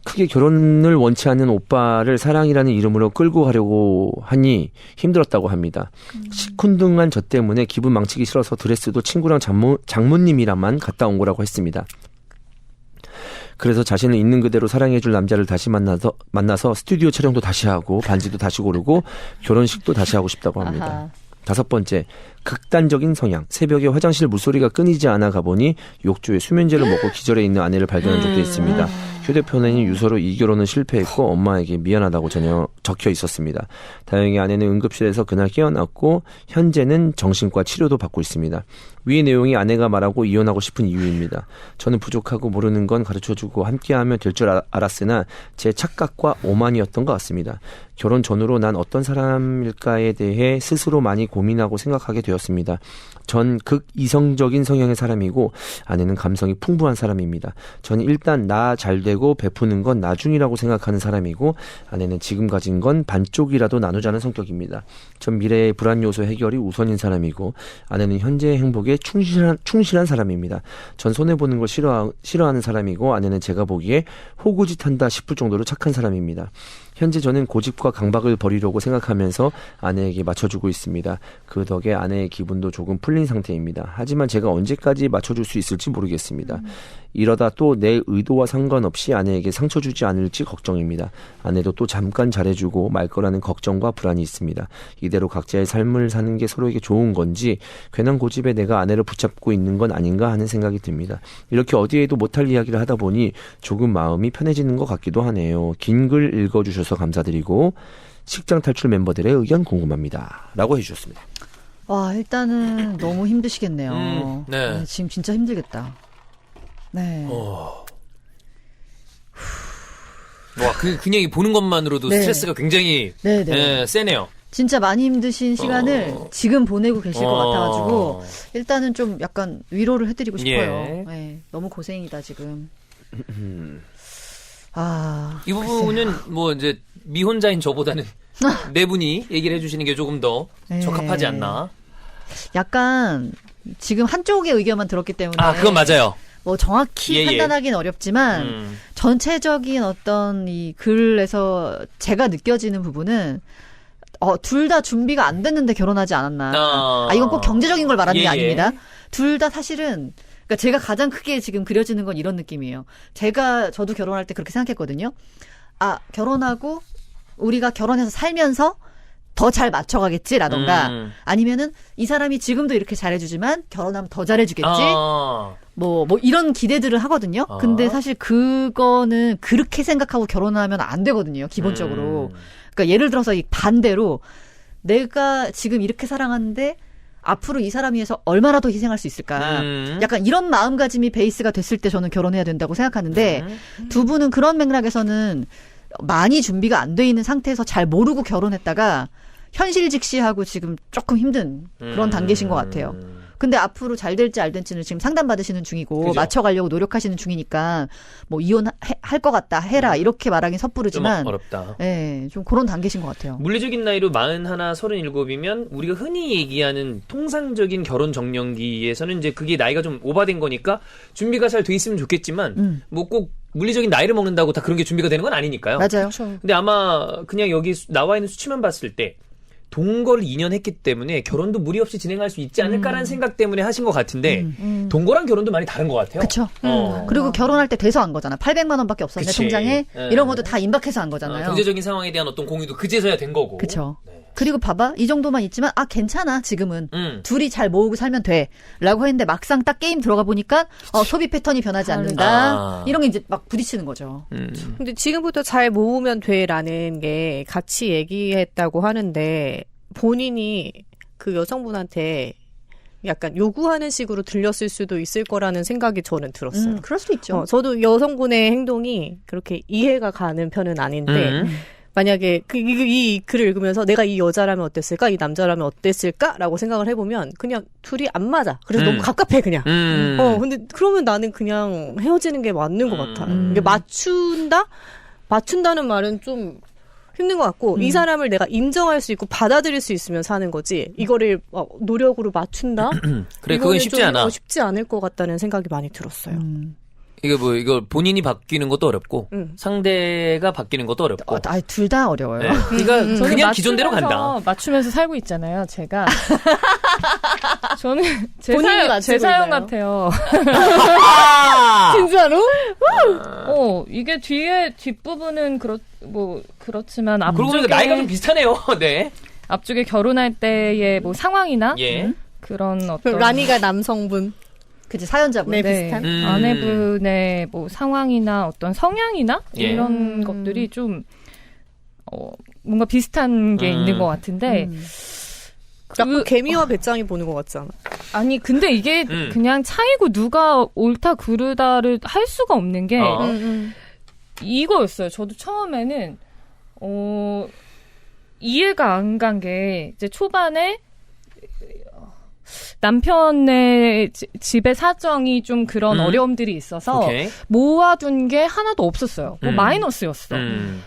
크게 결혼을 원치 않는 오빠를 사랑이라는 이름으로 끌고 가려고 하니 힘들었다고 합니다. 시큰둥한 저 때문에 기분 망치기 싫어서 드레스도 친구랑 장모님이랑만 갔다 온 거라고 했습니다. 그래서 자신을 있는 그대로 사랑해줄 남자를 다시 만나서 스튜디오 촬영도 다시 하고 반지도 다시 고르고 결혼식도 다시 하고 싶다고 합니다. 5번째, 극단적인 성향. 새벽에 화장실 물소리가 끊이지 않아 가보니 욕조에 수면제를 먹고 기절해 있는 아내를 발견한 적도 있습니다. 휴대폰에는 유서로 이 결혼은 실패했고 엄마에게 미안하다고 적혀 있었습니다. 다행히 아내는 응급실에서 그날 깨어났고 현재는 정신과 치료도 받고 있습니다. 위 내용이 아내가 말하고 이혼하고 싶은 이유입니다. 저는 부족하고 모르는 건 가르쳐주고 함께하면 될 줄 알았으나 제 착각과 오만이었던 것 같습니다. 결혼 전후로 난 어떤 사람일까에 대해 스스로 많이 고민하고 생각하게 되었습니다. 전 극이성적인 성향의 사람이고 아내는 감성이 풍부한 사람입니다. 저는 일단 나 잘되고 베푸는 건 나중이라고 생각하는 사람이고 아내는 지금 가진 건 반쪽이라도 나누자는 성격입니다. 전 미래의 불안 요소 해결이 우선인 사람이고 아내는 현재의 행복에 충실한 사람입니다. 전 손해보는 걸 싫어하는 사람이고 아내는 제가 보기에 호구짓한다 싶을 정도로 착한 사람입니다. 현재 저는 고집과 강박을 버리려고 생각하면서 아내에게 맞춰주고 있습니다. 그 덕에 아내의 기분도 조금 풀린 상태입니다. 하지만 제가 언제까지 맞춰줄 수 있을지 모르겠습니다. 이러다 또 내 의도와 상관없이 아내에게 상처 주지 않을지 걱정입니다. 아내도 또 잠깐 잘해주고 말 거라는 걱정과 불안이 있습니다. 이대로 각자의 삶을 사는 게 서로에게 좋은 건지 괜한 고집에 내가 아내를 붙잡고 있는 건 아닌가 하는 생각이 듭니다. 이렇게 어디에도 못할 이야기를 하다 보니 조금 마음이 편해지는 것 같기도 하네요. 긴 글 읽어주셔서 감사드리고 식장 탈출 멤버들의 의견 궁금합니다. 라고 해주셨습니다. 와, 일단은 너무 힘드시겠네요. 네. 지금 진짜 힘들겠다. 네. 와, 그 얘기 보는 것만으로도 네. 스트레스가 굉장히 네. 세네요. 진짜 많이 힘드신 시간을 지금 보내고 계실 것 같아가지고 일단은 좀 약간 위로를 해드리고 싶어요. 예. 네, 너무 고생이다 지금. 이 부분은 뭐 이제 미혼자인 저보다는 네 분이 얘기를 해주시는 게 조금 더 네. 적합하지 않나. 약간 지금 한쪽의 의견만 들었기 때문에 그건 맞아요. 뭐 정확히 판단하기는 어렵지만 전체적인 어떤 이 글에서 제가 느껴지는 부분은 둘 다 준비가 안 됐는데 결혼하지 않았나. 이건 꼭 경제적인 걸 말하는 게 아닙니다. 둘 다 사실은 그러니까 제가 가장 크게 지금 그려지는 건 이런 느낌이에요. 저도 결혼할 때 그렇게 생각했거든요. 결혼하고 우리가 결혼해서 살면서 더 잘 맞춰가겠지라던가 아니면은 이 사람이 지금도 이렇게 잘해주지만 결혼하면 더 잘해주겠지. 뭐 이런 기대들을 하거든요. 근데 사실 그거는 그렇게 생각하고 결혼하면 안 되거든요. 기본적으로. 그러니까 예를 들어서 이 반대로 내가 지금 이렇게 사랑하는데 앞으로 이 사람 위해서 얼마나 더 희생할 수 있을까. 약간 이런 마음가짐이 베이스가 됐을 때 저는 결혼해야 된다고 생각하는데 두 분은 그런 맥락에서는 많이 준비가 안 돼 있는 상태에서 잘 모르고 결혼했다가 현실 직시하고 지금 조금 힘든 그런 단계신 것 같아요. 근데 앞으로 잘 될지 안 될지는 지금 상담받으시는 중이고 그죠. 맞춰가려고 노력하시는 중이니까 뭐 이혼할 것 같다 해라 이렇게 말하긴 섣부르지만 좀 어렵다. 예, 좀 그런 단계신 것 같아요. 물리적인 나이로 41, 37이면 우리가 흔히 얘기하는 통상적인 결혼 정년기에서는 이제 그게 나이가 좀 오바된 거니까 준비가 잘 돼 있으면 좋겠지만 뭐 꼭 물리적인 나이를 먹는다고 다 그런 게 준비가 되는 건 아니니까요. 맞아요. 근데 아마 그냥 여기 나와 있는 수치만 봤을 때 동거를 2년 했기 때문에 결혼도 무리 없이 진행할 수 있지 않을까라는 생각 때문에 하신 것 같은데 동거랑 결혼도 많이 다른 것 같아요. 그렇죠. 그리고 결혼할 때 돼서 한 거잖아. 800만 원밖에 없었네 그치. 통장에. 예. 이런 것도 다 임박해서 한 거잖아요. 경제적인 상황에 대한 어떤 공유도 그제서야 된 거고. 그렇죠. 네. 그리고 봐봐. 이 정도만 있지만 괜찮아. 지금은. 둘이 잘 모으고 살면 돼. 라고 했는데 막상 딱 게임 들어가 보니까 소비 패턴이 변하지 않는다. 이런 게 이제 막 부딪히는 거죠. 근데 지금부터 잘 모으면 돼라는 게 같이 얘기했다고 하는데 본인이 그 여성분한테 약간 요구하는 식으로 들렸을 수도 있을 거라는 생각이 저는 들었어요. 그럴 수도 있죠. 저도 여성분의 행동이 그렇게 이해가 가는 편은 아닌데 만약에 이 글을 읽으면서 내가 이 여자라면 어땠을까? 이 남자라면 어땠을까?라고 생각을 해보면 그냥 둘이 안 맞아. 그래서 너무 갑갑해 그냥. 근데 그러면 나는 그냥 헤어지는 게 맞는 것 같아. 이게 맞춘다는 말은 좀 힘든 것 같고 이 사람을 내가 인정할 수 있고 받아들일 수 있으면 사는 거지. 이거를 노력으로 맞춘다? 그래 그건 쉽지 않아. 쉽지 않을 것 같다는 생각이 많이 들었어요. 이거 본인이 바뀌는 것도 어렵고 상대가 바뀌는 것도 어렵고. 둘 다 어려워요. 네. 그러니까 저는 그냥 기존대로 간다. 맞추면서 살고 있잖아요, 제가. 저는 본인이 맞추고 제 사연 있나요? 같아요. 진짜로? 이게 뒷부분은 그렇지만 그러고 보니까 나이가 좀 비슷하네요. 네. 앞쪽에 결혼할 때의 뭐 상황이나 예. 그런 어떤 라니가 남성분. 그치, 사연자분. 네, 비슷한. 아내분의 뭐 상황이나 어떤 성향이나 예. 이런 것들이 좀 뭔가 비슷한 게 있는 것 같은데 약간 개미와 배짱이 보는 것 같잖아. 아니 근데 이게 그냥 차이고 누가 옳다 그르다를 할 수가 없는 게 이거였어요. 저도 처음에는 이해가 안 간 게 이제 초반에 남편의 집의 사정이 좀 그런 어려움들이 있어서 오케이. 모아둔 게 하나도 없었어요. 뭐 마이너스였어.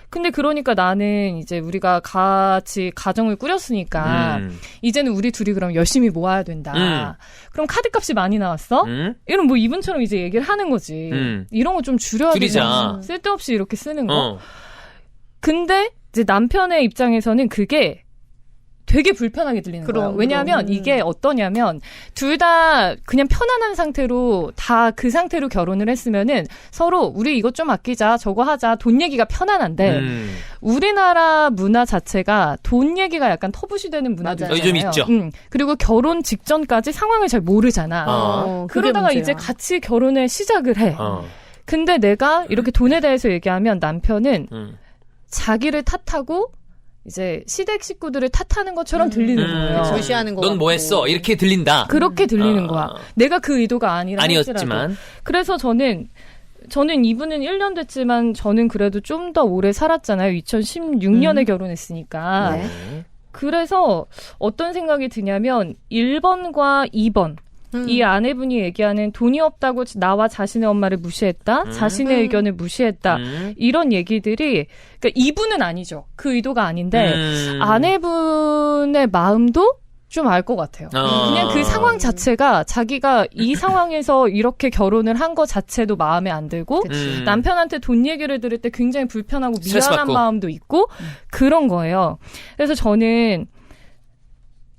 근데 그러니까 나는 이제 우리가 같이 가정을 꾸렸으니까 이제는 우리 둘이 그럼 열심히 모아야 된다. 그럼 카드값이 많이 나왔어? 이런 뭐 이분처럼 이제 얘기를 하는 거지. 이런 거 좀 줄여야 줄이자. 되지. 쓸데없이 이렇게 쓰는 거. 근데 이제 남편의 입장에서는 그게 되게 불편하게 들리는 거예요. 왜냐하면 이게 어떠냐면 둘 다 그냥 편안한 상태로 다 그 상태로 결혼을 했으면은 서로 우리 이것 좀 아끼자 저거 하자 돈 얘기가 편안한데 우리나라 문화 자체가 돈 얘기가 약간 터부시되는 문화도 맞아요. 있잖아요. 좀 있죠. 그리고 결혼 직전까지 상황을 잘 모르잖아. 그러다가 문제야. 이제 같이 결혼을 시작을 해. 근데 내가 이렇게 돈에 대해서 얘기하면 남편은 자기를 탓하고 이제 시댁 식구들을 탓하는 것처럼 들리는 거예요. 절시하는 거. 넌 뭐 했어? 이렇게 들린다. 그렇게 들리는 거야. 내가 그 의도가 아니었지만. 아니었지만. 그래서 저는 이분은 1년 됐지만 저는 그래도 좀 더 오래 살았잖아요. 2016년에 결혼했으니까. 네. 그래서 어떤 생각이 드냐면 1번과 2번. 이 아내분이 얘기하는 돈이 없다고 나와 자신의 엄마를 무시했다. 자신의 의견을 무시했다. 이런 얘기들이 그러니까 이분은 아니죠. 그 의도가 아닌데 아내분의 마음도 좀 알 것 같아요. 그냥 그 상황 자체가 자기가 이 상황에서 이렇게 결혼을 한 거 자체도 마음에 안 들고 남편한테 돈 얘기를 들을 때 굉장히 불편하고 스트레스 미안한 받고. 마음도 있고 그런 거예요. 그래서 저는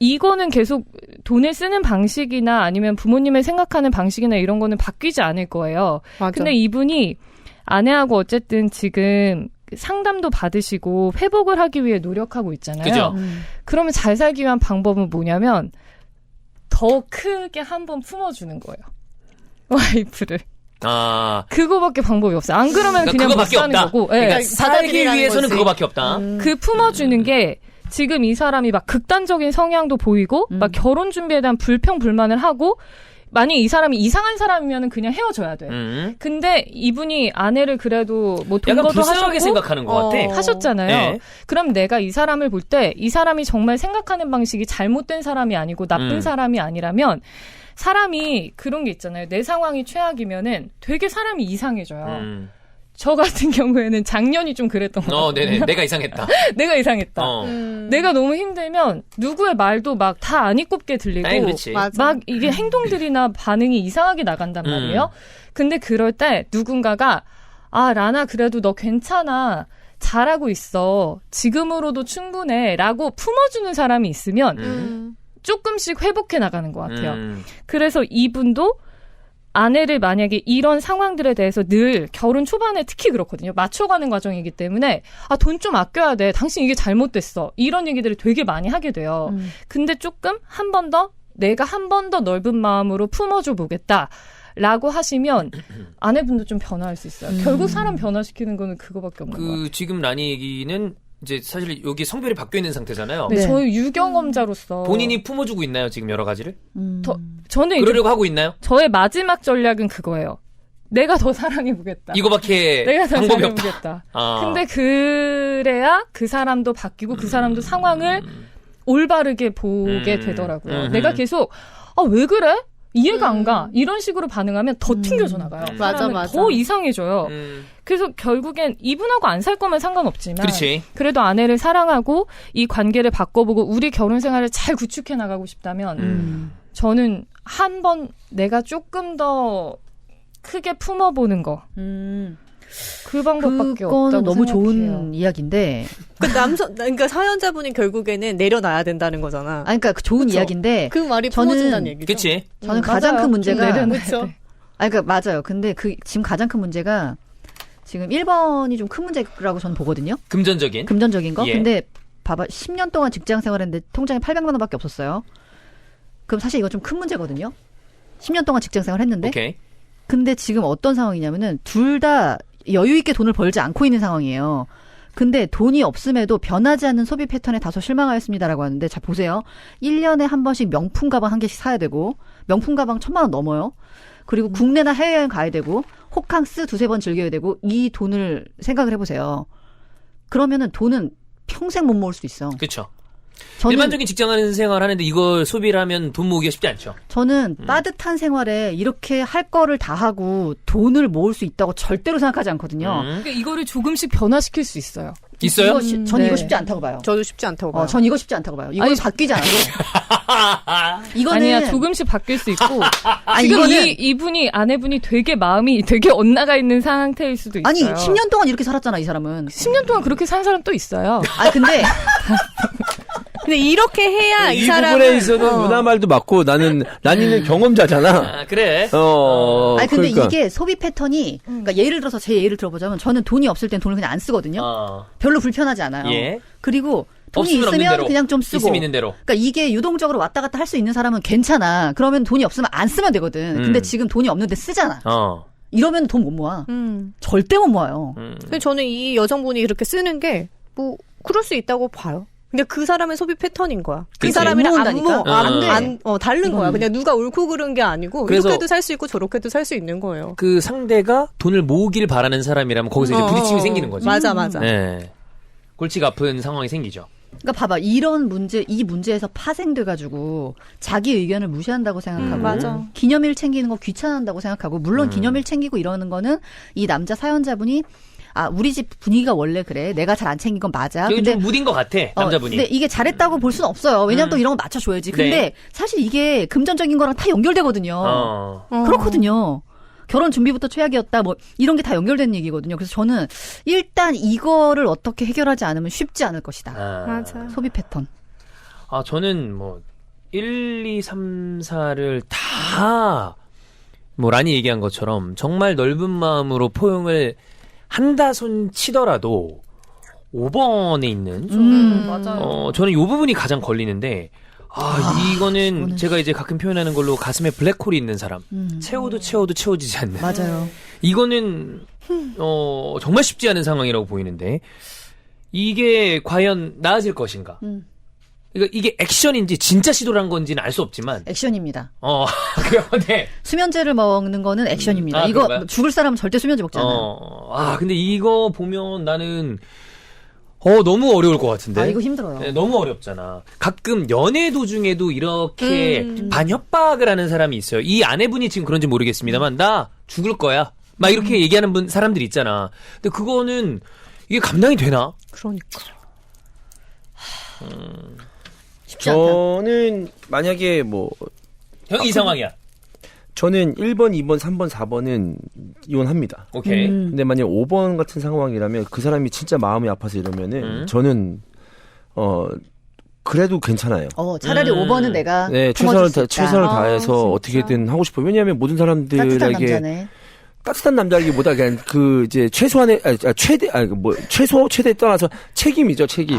이거는 계속 돈을 쓰는 방식이나 아니면 부모님의 생각하는 방식이나 이런 거는 바뀌지 않을 거예요. 맞아. 근데 이분이 아내하고 어쨌든 지금 상담도 받으시고 회복을 하기 위해 노력하고 있잖아요. 그죠? 그러면 잘 살기 위한 방법은 뭐냐면 더 크게 한번 품어주는 거예요. 와이프를. 그거밖에 방법이 없어요. 안 그러면 그러니까 그냥 못 그거밖에 사는 없다. 거고. 예. 그러니까 살기 받아들이라는 위해서는 거지. 그거밖에 없다. 그 품어주는 게 지금 이 사람이 막 극단적인 성향도 보이고 막 결혼 준비에 대한 불평 불만을 하고 만약 이 사람이 이상한 사람이면 그냥 헤어져야 돼. 근데 이분이 아내를 그래도 뭐 약간 동거도 불쌍하게 하셨고 생각하는 것 같아. 하셨잖아요. 네. 그럼 내가 이 사람을 볼 때 이 사람이 정말 생각하는 방식이 잘못된 사람이 아니고 나쁜 사람이 아니라면 사람이 그런 게 있잖아요. 내 상황이 최악이면은 되게 사람이 이상해져요. 저 같은 경우에는 작년이 좀 그랬던 것 같아요. 네네. 내가 이상했다. 내가 이상했다. 음. 내가 너무 힘들면 누구의 말도 막 다 안 이꼽게 들리고 아이, 그렇지. 맞아. 막 이게 행동들이나 반응이 이상하게 나간단 말이에요. 근데 그럴 때 누군가가 라나 그래도 너 괜찮아. 잘하고 있어. 지금으로도 충분해. 라고 품어주는 사람이 있으면 조금씩 회복해 나가는 것 같아요. 그래서 이분도 아내를 만약에 이런 상황들에 대해서 늘 결혼 초반에 특히 그렇거든요. 맞춰가는 과정이기 때문에 돈 좀 아껴야 돼. 당신 이게 잘못됐어. 이런 얘기들을 되게 많이 하게 돼요. 근데 조금 내가 한 번 더 넓은 마음으로 품어줘 보겠다. 라고 하시면 아내분도 좀 변화할 수 있어요. 결국 사람 변화시키는 거는 그거밖에 없는 것 같아요. 지금 라니 얘기는 이제 사실 여기 성별이 바뀌어 있는 상태잖아요. 네, 저희 유경험자로서 본인이 품어주고 있나요, 지금 여러 가지를? 저는 이제 그러려고 하고 있나요? 저의 마지막 전략은 그거예요. 내가 더 사랑해보겠다. 이거밖에 내가 더 방법이 없다. 잘해보겠다. 근데 그래야 그 사람도 바뀌고 그 사람도 상황을 올바르게 보게 되더라고요. 내가 계속 왜 그래? 이해가 안 가. 이런 식으로 반응하면 더 튕겨져 나가요. 맞아, 사람은 맞아. 더 이상해져요. 그래서 결국엔 이분하고 안 살 거면 상관없지만 그렇지. 그래도 아내를 사랑하고 이 관계를 바꿔보고 우리 결혼 생활을 잘 구축해 나가고 싶다면 저는 한 번 내가 조금 더 크게 품어보는 거. 그 방법밖에 없다고 그거는 너무 생각해요. 좋은 이야기인데. 그러니까 사연자분이 결국에는 내려놔야 된다는 거잖아. 그러니까 좋은 그쵸? 이야기인데. 그 말이 저는- 품어준다는 얘기죠. 그치? 저는 가장 큰 문제가. 그렇죠. 그러니까 맞아요. 근데 지금 가장 큰 문제가 지금 1번이 좀 큰 문제라고 저는 보거든요. 금전적인. 금전적인 거. 예. 근데 봐봐. 10년 동안 직장 생활했는데 통장에 800만 원밖에 없었어요. 그럼 사실 이거 좀 큰 문제거든요. 10년 동안 직장 생활했는데. 오케이. 근데 지금 어떤 상황이냐면은 둘 다 여유 있게 돈을 벌지 않고 있는 상황이에요. 근데 돈이 없음에도 변하지 않는 소비 패턴에 다소 실망하였습니다라고 하는데 자 보세요. 1년에 한 번씩 명품 가방 한 개씩 사야 되고 명품 가방 1,000만 원 넘어요. 그리고 국내나 해외여행 가야 되고 호캉스 2-3번 즐겨야 되고 이 돈을 생각을 해보세요. 그러면은 돈은 평생 못 모을 수 있어. 그렇죠. 저는 일반적인 직장 생활 하는데 이걸 소비를 하면 돈 모으기가 쉽지 않죠. 저는 빠듯한 생활에 이렇게 할 거를 다 하고 돈을 모을 수 있다고 절대로 생각하지 않거든요. 그러니까 이거를 조금씩 변화시킬 수 있어요. 있어요? 전 네. 이거 쉽지 않다고 봐요. 저도 쉽지 않다고 봐요. 전 이거 쉽지 않다고 봐요. 이거는 아니, 바뀌지 않아요. 이거는 아니야, 조금씩 바뀔 수 있고. 아니, 지금 이거는- 이분이, 아내분이 되게 마음이 되게 엇나가 있는 상태일 수도 있어요. 아니 10년 동안 이렇게 살았잖아 이 사람은. 10년 동안 그렇게 산 사람 또 있어요. 근데 근데 이렇게 해야 이 사람은 부분에 있어서는 누나 말도 맞고 라니는 경험자잖아. 그래. 근데 그러니까. 이게 소비 패턴이 그러니까 예를 들어서 제 예를 들어보자면 저는 돈이 없을 땐 돈을 그냥 안 쓰거든요. 별로 불편하지 않아요. 예. 그리고 돈이 없으면 없는 있으면 대로. 그냥 좀 쓰고. 있으면 있는 대로. 그러니까 이게 유동적으로 왔다 갔다 할 수 있는 사람은 괜찮아. 그러면 돈이 없으면 안 쓰면 되거든. 근데 지금 돈이 없는데 쓰잖아. 이러면 돈 못 모아. 절대 못 모아요. 근데 저는 이 여성분이 그렇게 쓰는 게 뭐 그럴 수 있다고 봐요. 근데 그 사람의 소비 패턴인 거야. 그 그치. 사람이랑 못 안 모은다니까? 다른 거야. 그냥 누가 옳고 그른 게 아니고 그래서- 이렇게도 살 수 있고 저렇게도 살 수 있는 거예요. 그 상대가 돈을 모으길 바라는 사람이라면 거기서 이제 부딪힘이 생기는 거죠. 맞아. 네. 골치가 아픈 상황이 생기죠. 그러니까 봐봐. 이런 문제, 이 문제에서 파생돼가지고 자기 의견을 무시한다고 생각하고 맞아. 기념일 챙기는 거 귀찮아한다고 생각하고 물론 기념일 챙기고 이러는 거는 이 남자 사연자분이 우리 집 분위기가 원래 그래. 내가 잘 안 챙긴 건 맞아. 여기 근데 좀 무딘 것 같아, 남자분이. 근데 이게 잘했다고 볼 수는 없어요. 왜냐면 또 이런 거 맞춰줘야지. 근데 네. 사실 이게 금전적인 거랑 다 연결되거든요. 그렇거든요. 결혼 준비부터 최악이었다. 뭐 이런 게 다 연결된 얘기거든요. 그래서 저는 일단 이거를 어떻게 해결하지 않으면 쉽지 않을 것이다. 맞아. 소비 패턴. 저는 1, 2, 3, 4를 다 라니 얘기한 것처럼 정말 넓은 마음으로 포용을 한다손 치더라도 5번에 있는 맞아요. 저는 이 부분이 가장 걸리는데 이거는 제가 이제 가끔 표현하는 걸로 가슴에 블랙홀이 있는 사람. 채워도 채워지지 않는. 맞아요. 이거는 정말 쉽지 않은 상황이라고 보이는데 이게 과연 나아질 것인가? 그러니까 이게 액션인지 진짜 시도를 한 건지는 알 수 없지만 액션입니다. 네. 수면제를 먹는 거는 액션입니다. 이거 그런가요? 죽을 사람은 절대 수면제 먹지 않아요. 근데 이거 보면 나는 너무 어려울 것 같은데. 이거 힘들어요. 네, 너무 어렵잖아. 가끔 연애 도중에도 이렇게 반협박을 하는 사람이 있어요. 이 아내분이 지금 그런지 모르겠습니다만 나 죽을 거야. 막 이렇게 얘기하는 사람들 있잖아. 근데 그거는 이게 감당이 되나? 그러니까. 쉽지 않다. 저는 만약에 형 이 상황이야. 저는 1번, 2번, 3번, 4번은 이혼합니다. 오케이. 근데 만약 5번 같은 상황이라면 그 사람이 진짜 마음이 아파서 이러면은 저는 그래도 괜찮아요. 차라리 5번은 내가 네, 품어줄 수 있다. 최선을 다해서 진짜. 어떻게든 하고 싶어요. 왜냐하면 모든 따뜻한 사람들에게 남자네. 따뜻한 남자이기보다 그냥 이제 최소한의 최대 떠나서 책임이죠, 책임.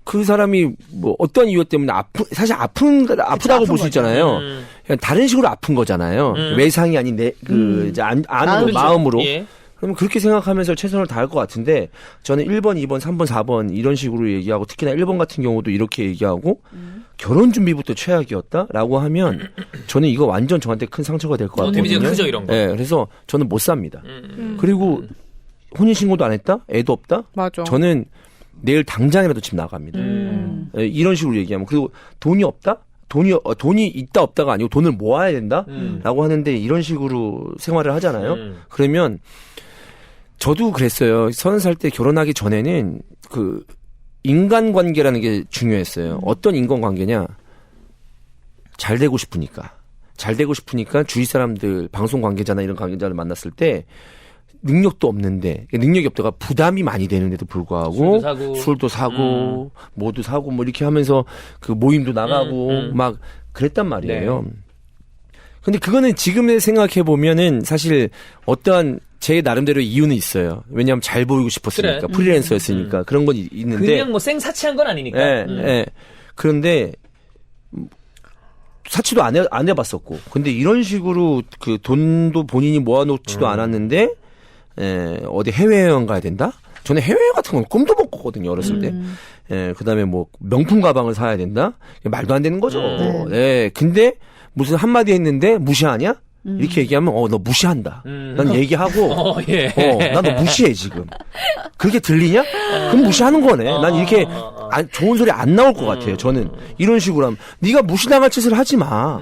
그 사람이 어떤 이유 때문에 사실 아프다고 아픈 볼 수 거죠. 있잖아요. 그냥 다른 식으로 아픈 거잖아요. 외상이 아닌 이제 아는 마음으로. 예. 그러면 그렇게 생각하면서 최선을 다할 것 같은데 저는 1번, 2번, 3번, 4번 이런 식으로 얘기하고 특히나 1번 같은 경우도 이렇게 얘기하고 결혼 준비부터 최악이었다라고 하면 저는 이거 완전 저한테 큰 상처가 될 것 같거든요. 데미지가 크죠, 이런 거. 네, 그래서 저는 못 삽니다. 그리고 혼인신고도 안 했다? 애도 없다? 맞아. 저는 내일 당장이라도 집 나갑니다. 네, 이런 식으로 얘기하면. 그리고 돈이 없다? 돈이 있다 없다가 아니고 돈을 모아야 된다? 라고 하는데 이런 식으로 생활을 하잖아요. 그러면 저도 그랬어요. 30살 때 결혼하기 전에는 인간관계라는 게 중요했어요. 어떤 인간관계냐? 잘 되고 싶으니까 주위 사람들, 방송 관계자나 이런 관계자를 만났을 때 능력도 없는데 능력이 없다가 부담이 많이 되는데도 불구하고 술도 사고 뭐도 사고 이렇게 하면서 그 모임도 나가고 막 그랬단 말이에요. 네. 근데 그거는 지금 생각해 보면은 사실 어떠한 제 나름대로 이유는 있어요. 왜냐하면 잘 보이고 싶었으니까. 그래. 프리랜서였으니까. 그런 건 있는데. 그냥 생사치한 건 아니니까. 예. 그런데 사치도 안 해봤었고. 근데 이런 식으로 그 돈도 본인이 모아놓지도 않았는데 어디 해외여행 가야 된다? 저는 해외여행 같은 건 꿈도 못 꿨거든요. 어렸을 때. 그다음에 명품 가방을 사야 된다? 말도 안 되는 거죠. 네. 근데 무슨 한마디 했는데 무시하냐? 이렇게 얘기하면 너 무시한다. 난 얘기하고 난 너 무시해 지금. 그렇게 들리냐? 그럼 무시하는 거네. 난 이렇게 좋은 소리 안 나올 것 같아요. 저는 이런 식으로 하면 네가 무시당할 짓을 하지 마.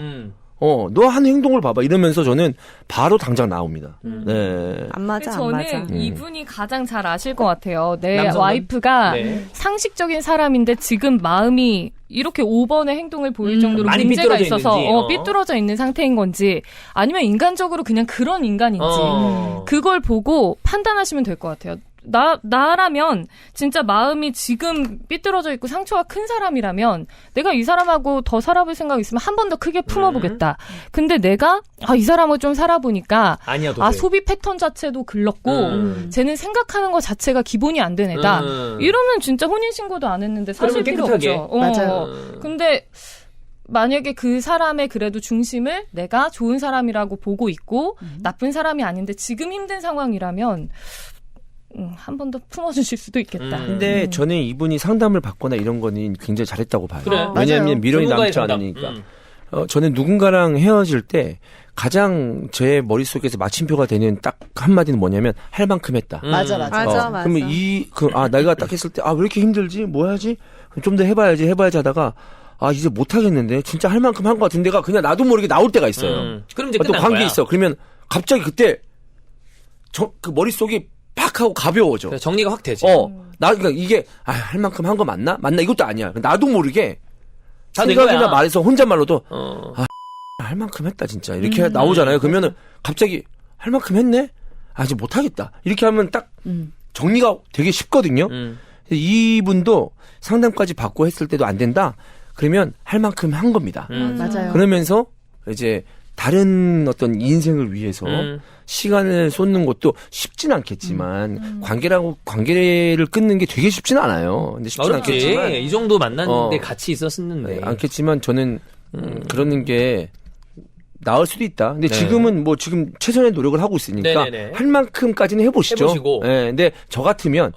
너 하는 행동을 봐봐. 이러면서 저는 바로 당장 나옵니다. 네. 안 맞아, 안 저는 맞아. 이분이 가장 잘 아실 것 같아요. 내 남성분? 와이프가 네. 상식적인 사람인데 지금 마음이 이렇게 5번의 행동을 보일 정도로 많이 문제가 삐뚤어져 있어서 있는지, 삐뚤어져 있는 상태인 건지 아니면 인간적으로 그냥 그런 인간인지 그걸 보고 판단하시면 될 것 같아요. 나라면 진짜 마음이 지금 삐뚤어져 있고 상처가 큰 사람이라면 내가 이 사람하고 더 살아볼 생각이 있으면 한 번 더 크게 품어보겠다. 근데 내가 이 사람을 좀 살아보니까 아니야, 도저히. 소비 패턴 자체도 글렀고 쟤는 생각하는 것 자체가 기본이 안 된 애다. 이러면 진짜 혼인신고도 안 했는데 사실 필요 깨끗하게. 없죠. 맞아요. 근데 만약에 그 사람의 그래도 중심을 내가 좋은 사람이라고 보고 있고 나쁜 사람이 아닌데 지금 힘든 상황이라면 한 번 더 품어주실 수도 있겠다. 근데 저는 이분이 상담을 받거나 이런 거는 굉장히 잘했다고 봐요. 그래. 왜냐하면 맞아요. 미련이 전문가의 남지 상담. 않으니까. 저는 누군가랑 헤어질 때 가장 제 머릿속에서 마침표가 되는 딱 한마디는 뭐냐면 할 만큼 했다. 맞아. 맞아. 그러면 내가 딱 했을 때 왜 이렇게 힘들지? 뭐 해야지? 좀 더 해봐야지 하다가 이제 못 하겠는데 진짜 할 만큼 한 것 같은 데가 그냥 나도 모르게 나올 때가 있어요. 그럼 이제 또 끝난 관계 거야. 있어. 그러면 갑자기 그때 그 머릿속이 팍 하고 가벼워져. 정리가 확 되지. 그러니까 이게 할 만큼 한 거 맞나 이것도 아니야. 나도 모르게 다 생각이나 된 거야. 말해서 혼잣말로도 할 만큼 했다 진짜 이렇게 나오잖아요. 그러면은 갑자기 할 만큼 했네. 이제 못 하겠다. 이렇게 하면 딱 정리가 되게 쉽거든요. 이분도 상담까지 받고 했을 때도 안 된다. 그러면 할 만큼 한 겁니다. 맞아요. 그러면서 이제 다른 어떤 인생을 위해서 시간을 쏟는 것도 쉽진 않겠지만 관계를 끊는 게 되게 쉽진 않아요. 근데 쉽진 어렵지. 않겠지만 이 정도 만났는데 같이 있었었는데. 네, 않겠지만 저는 그러는 게 나을 수도 있다. 근데 지금은 뭐 지금 최선의 노력을 하고 있으니까 네네네. 할 만큼까지는 해보시죠. 해보시고. 네, 근데 저 같으면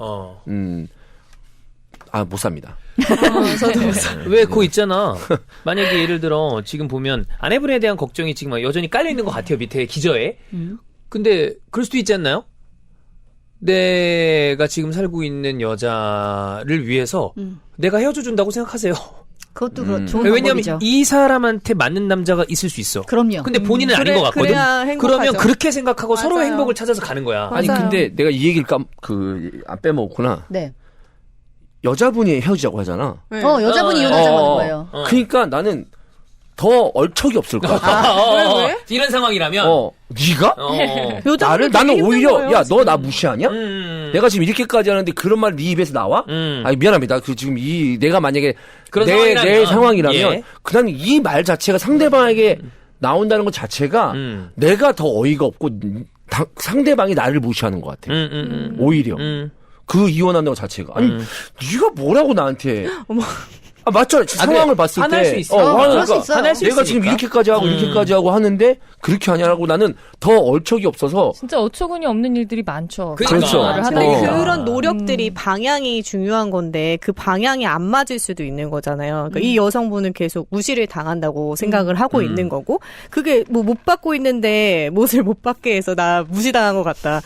못 삽니다. 저도 왜 그거 있잖아. 만약에 예를 들어 지금 보면 아내분에 대한 걱정이 지금 여전히 깔려 있는 것 같아요. 밑에 기저에. 근데 그럴 수도 있지 않나요? 내가 지금 살고 있는 여자를 위해서 내가 헤어져 준다고 생각하세요. 그것도 좋은 왜냐하면 방법이죠. 이 사람한테 맞는 남자가 있을 수 있어. 그럼요. 근데 본인은 아닌 것 같거든. 그래야 행복하죠. 그러면 그렇게 생각하고 서로 맞아요. 행복을 찾아서 가는 거야. 아니 맞아요. 근데 내가 이 얘기를 안 빼먹었구나. 네. 여자분이 헤어지자고 하잖아. 네. 여자분이 이혼하자고 하는 거예요. 그러니까 나는 더 얼척이 없을 것 같아. 왜? 이런 상황이라면. 네가? 여자분들 나는 되게 오히려 힘든 거예요, 야 너 지금. 나 무시하냐? 내가 지금 이렇게까지 하는데 그런 말 네 입에서 나와? 아니 미안합니다. 그 지금 내가 만약에 그런 내 상황이라면 예. 그냥 이 말 자체가 상대방에게 나온다는 것 자체가 내가 더 어이가 없고 상대방이 나를 무시하는 것 같아. 오히려 그 이혼한다는 것 자체가 아니 네가 뭐라고 나한테? 맞죠. 상황을 봤을 때 화날 수 있어. 그럴 수 있어요. 화날 수 내가 있으니까. 지금 이렇게까지 하고 이렇게까지 하고 하는데 그렇게 하냐라고 나는 더 얼척이 없어서 진짜 어처구니 없는 일들이 많죠. 그러니까. 그렇죠. 말을 하다 근데 보니까. 그런 노력들이 방향이 중요한 건데 그 방향이 안 맞을 수도 있는 거잖아요. 그러니까 이 여성분은 계속 무시를 당한다고 생각을 하고 있는 거고 그게 뭐 못 받고 있는데 못을 못 받게 해서 나 무시당한 것 같다.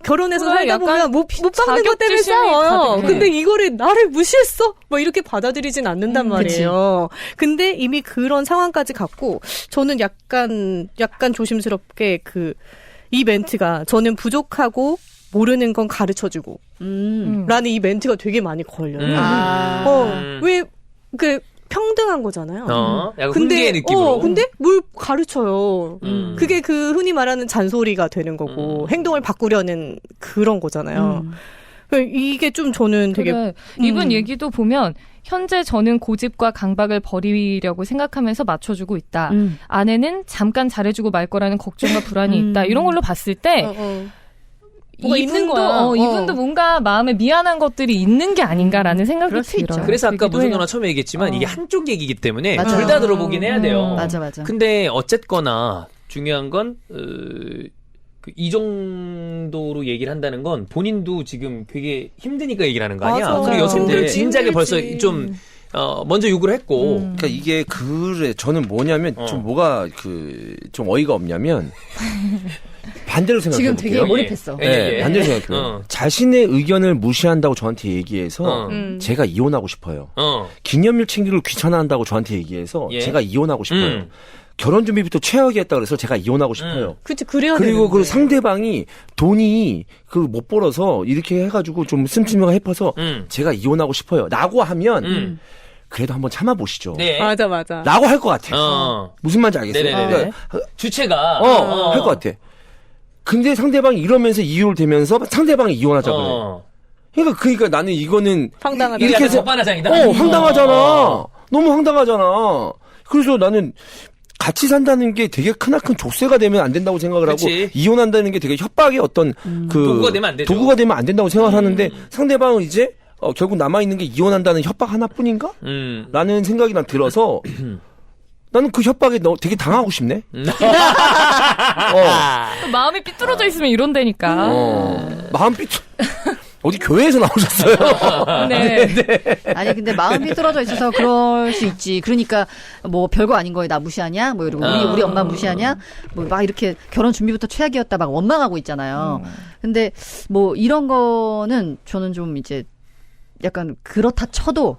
결혼해서 그래, 살다 약간 보면 못 받는 것 때문에 자격지심이 싸워요. 가득해. 근데 이거를 나를 무시했어? 뭐 이렇게 받아들이진 않는단 그치. 말이에요. 근데 이미 그런 상황까지 갔고 저는 약간 조심스럽게 이 멘트가 저는 부족하고 모르는 건 가르쳐주고 라는 이 멘트가 되게 많이 걸려요. 왜 평등한 거잖아요. 약간 훈계의 느낌으로. 근데 뭘 가르쳐요. 그게 그 흔히 말하는 잔소리가 되는 거고 행동을 바꾸려는 그런 거잖아요. 이게 좀 저는 되게 그래. 이분 얘기도 보면 현재 저는 고집과 강박을 버리려고 생각하면서 맞춰주고 있다. 아내는 잠깐 잘해주고 말 거라는 걱정과 불안이 있다. 이런 걸로 봤을 때 뭐가 있는 거야. 이분도 뭔가 마음에 미안한 것들이 있는 게 아닌가라는 생각이 그럴 수 들어요. 있죠. 그래서 아까 들기도 무슨 해요. 누나 처음에 얘기했지만 이게 한쪽 얘기이기 때문에 맞아요. 둘 다 들어보긴 해야 돼요. 맞아. 근데 어쨌거나 중요한 건 이 정도로 얘기를 한다는 건 본인도 지금 되게 힘드니까 얘기를 하는 거 아니야? 맞아. 그리고 여성들은 힘들지, 진작에 벌써 힘들지. 좀 먼저 요구를 했고 그러니까 이게 저는 뭐냐면 좀 뭐가 좀 어이가 없냐면 반대로 생각해 지금 볼게요. 되게 몰입했어. 예. 반대로 생각해요. 자신의 의견을 무시한다고 저한테 얘기해서 제가 이혼하고 싶어요. 기념일 챙기를 귀찮아한다고 저한테 얘기해서 예. 제가 이혼하고 싶어요. 결혼 준비부터 최악이었다 그래서 제가 이혼하고 싶어요. 그치 그래야 그리고 되는데. 그 상대방이 돈이 못 벌어서 이렇게 해가지고 좀 씀씀이가 해퍼서 제가 이혼하고 싶어요. 라고 하면 그래도 한번 참아보시죠. 네. 맞아. 라고 할 것 같아요. 무슨 말인지 알겠어요? 네네네. 그러니까 주체가 할 것 같아. 근데 상대방이 이러면서 이혼을 되면서 상대방이 이혼하자 그래. 그러니까 나는 이거는 황당하다. 이렇게 해서 법반하장이다. 황당하잖아. 너무 황당하잖아. 그래서 나는 같이 산다는 게 되게 크나큰 족쇄가 되면 안 된다고 생각을 그치. 하고 이혼한다는 게 되게 협박의 어떤 도구가 되면 안 되죠. 도구가 되면 안 된다고 생각을 하는데 상대방은 이제 결국 남아 있는 게 이혼한다는 협박 하나뿐인가? 라는 생각이 난 들어서 나는 그 협박에 되게 당하고 싶네. 마음이 삐뚤어져 있으면 이런다니까. 마음 삐뚤. 어디 교회에서 나오셨어요? 네. 아니 근데 마음이 뚫어져 있어서 그럴 수 있지. 그러니까 뭐 별거 아닌 거에 나 무시하냐? 뭐 이러고 우리 엄마 무시하냐? 뭐 막 이렇게 결혼 준비부터 최악이었다 막 원망하고 있잖아요. 근데 뭐 이런 거는 저는 좀 이제 약간 그렇다 쳐도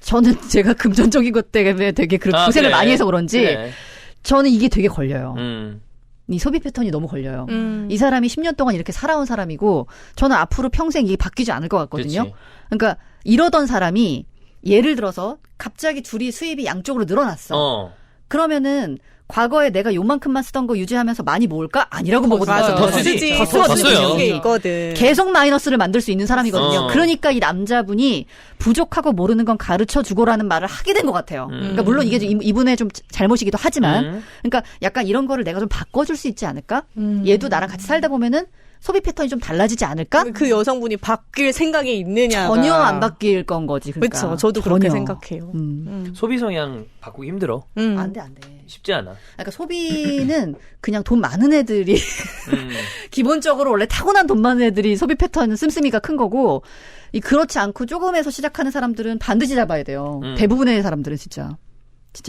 저는 제가 금전적인 것 때문에 되게 고생을 그래. 많이 해서 그런지 그래. 저는 이게 되게 걸려요. 음. 이 소비 패턴이 너무 걸려요. 이 사람이 10년 동안 이렇게 살아온 사람이고 저는 앞으로 평생 이게 바뀌지 않을 것 같거든요. 그치. 그러니까 이러던 사람이 예를 들어서 갑자기 둘이 수입이 양쪽으로 늘어났어. 그러면은 과거에 내가 요만큼만 쓰던 거 유지하면서 많이 모을까? 아니라고 보거든요. 맞아. 더 더 쓰지. 쓰지. 더 더 써요. 쓰는 게 있거든. 계속 마이너스를 만들 수 있는 사람이거든요. 어. 그러니까 이 남자분이 부족하고 모르는 건 가르쳐 주고라는 말을 하게 된 것 같아요. 그러니까 물론 이게 이분의 좀 잘못이기도 하지만, 그러니까 약간 이런 거를 내가 좀 바꿔줄 수 있지 않을까? 얘도 나랑 같이 살다 보면은 소비 패턴이 좀 달라지지 않을까? 그 여성분이 바뀔 생각이 있느냐가 전혀 안 바뀔 건 거지. 그러니까. 그렇죠. 저도 그렇게 전혀. 생각해요. 소비 성향 바꾸기 힘들어. 안 돼, 안 돼. 쉽지 않아. 그러니까 소비는 그냥 돈 많은 애들이 기본적으로 원래 타고난 돈 많은 애들이 소비 패턴은 씀씀이가 큰 거고 그렇지 않고 조금에서 시작하는 사람들은 반드시 잡아야 돼요. 대부분의 사람들은 진짜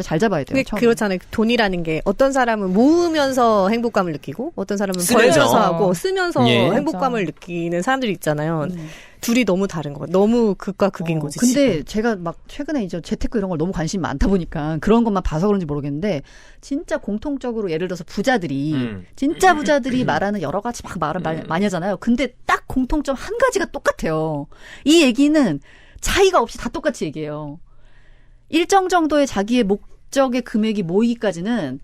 잘 잡아야 돼요. 근데 처음에. 그렇잖아요. 돈이라는 게 어떤 사람은 모으면서 행복감을 느끼고 어떤 사람은 쓰면서. 벌면서 하고 쓰면서 예. 행복감을 느끼는 사람들이 있잖아요. 둘이 너무 다른 거. 너무 극과 극인 거지. 근데 지금. 제가 막 최근에 이제 재테크 이런 걸 너무 관심이 많다 보니까 그런 것만 봐서 그런지 모르겠는데 진짜 공통적으로 예를 들어서 부자들이 진짜 부자들이 말하는 여러 가지 막 말을 많이 하잖아요. 근데 딱 공통점 한 가지가 똑같아요. 이 얘기는 차이가 없이 다 똑같이 얘기해요. 일정 정도의 자기의 목적의 금액이 모이기까지는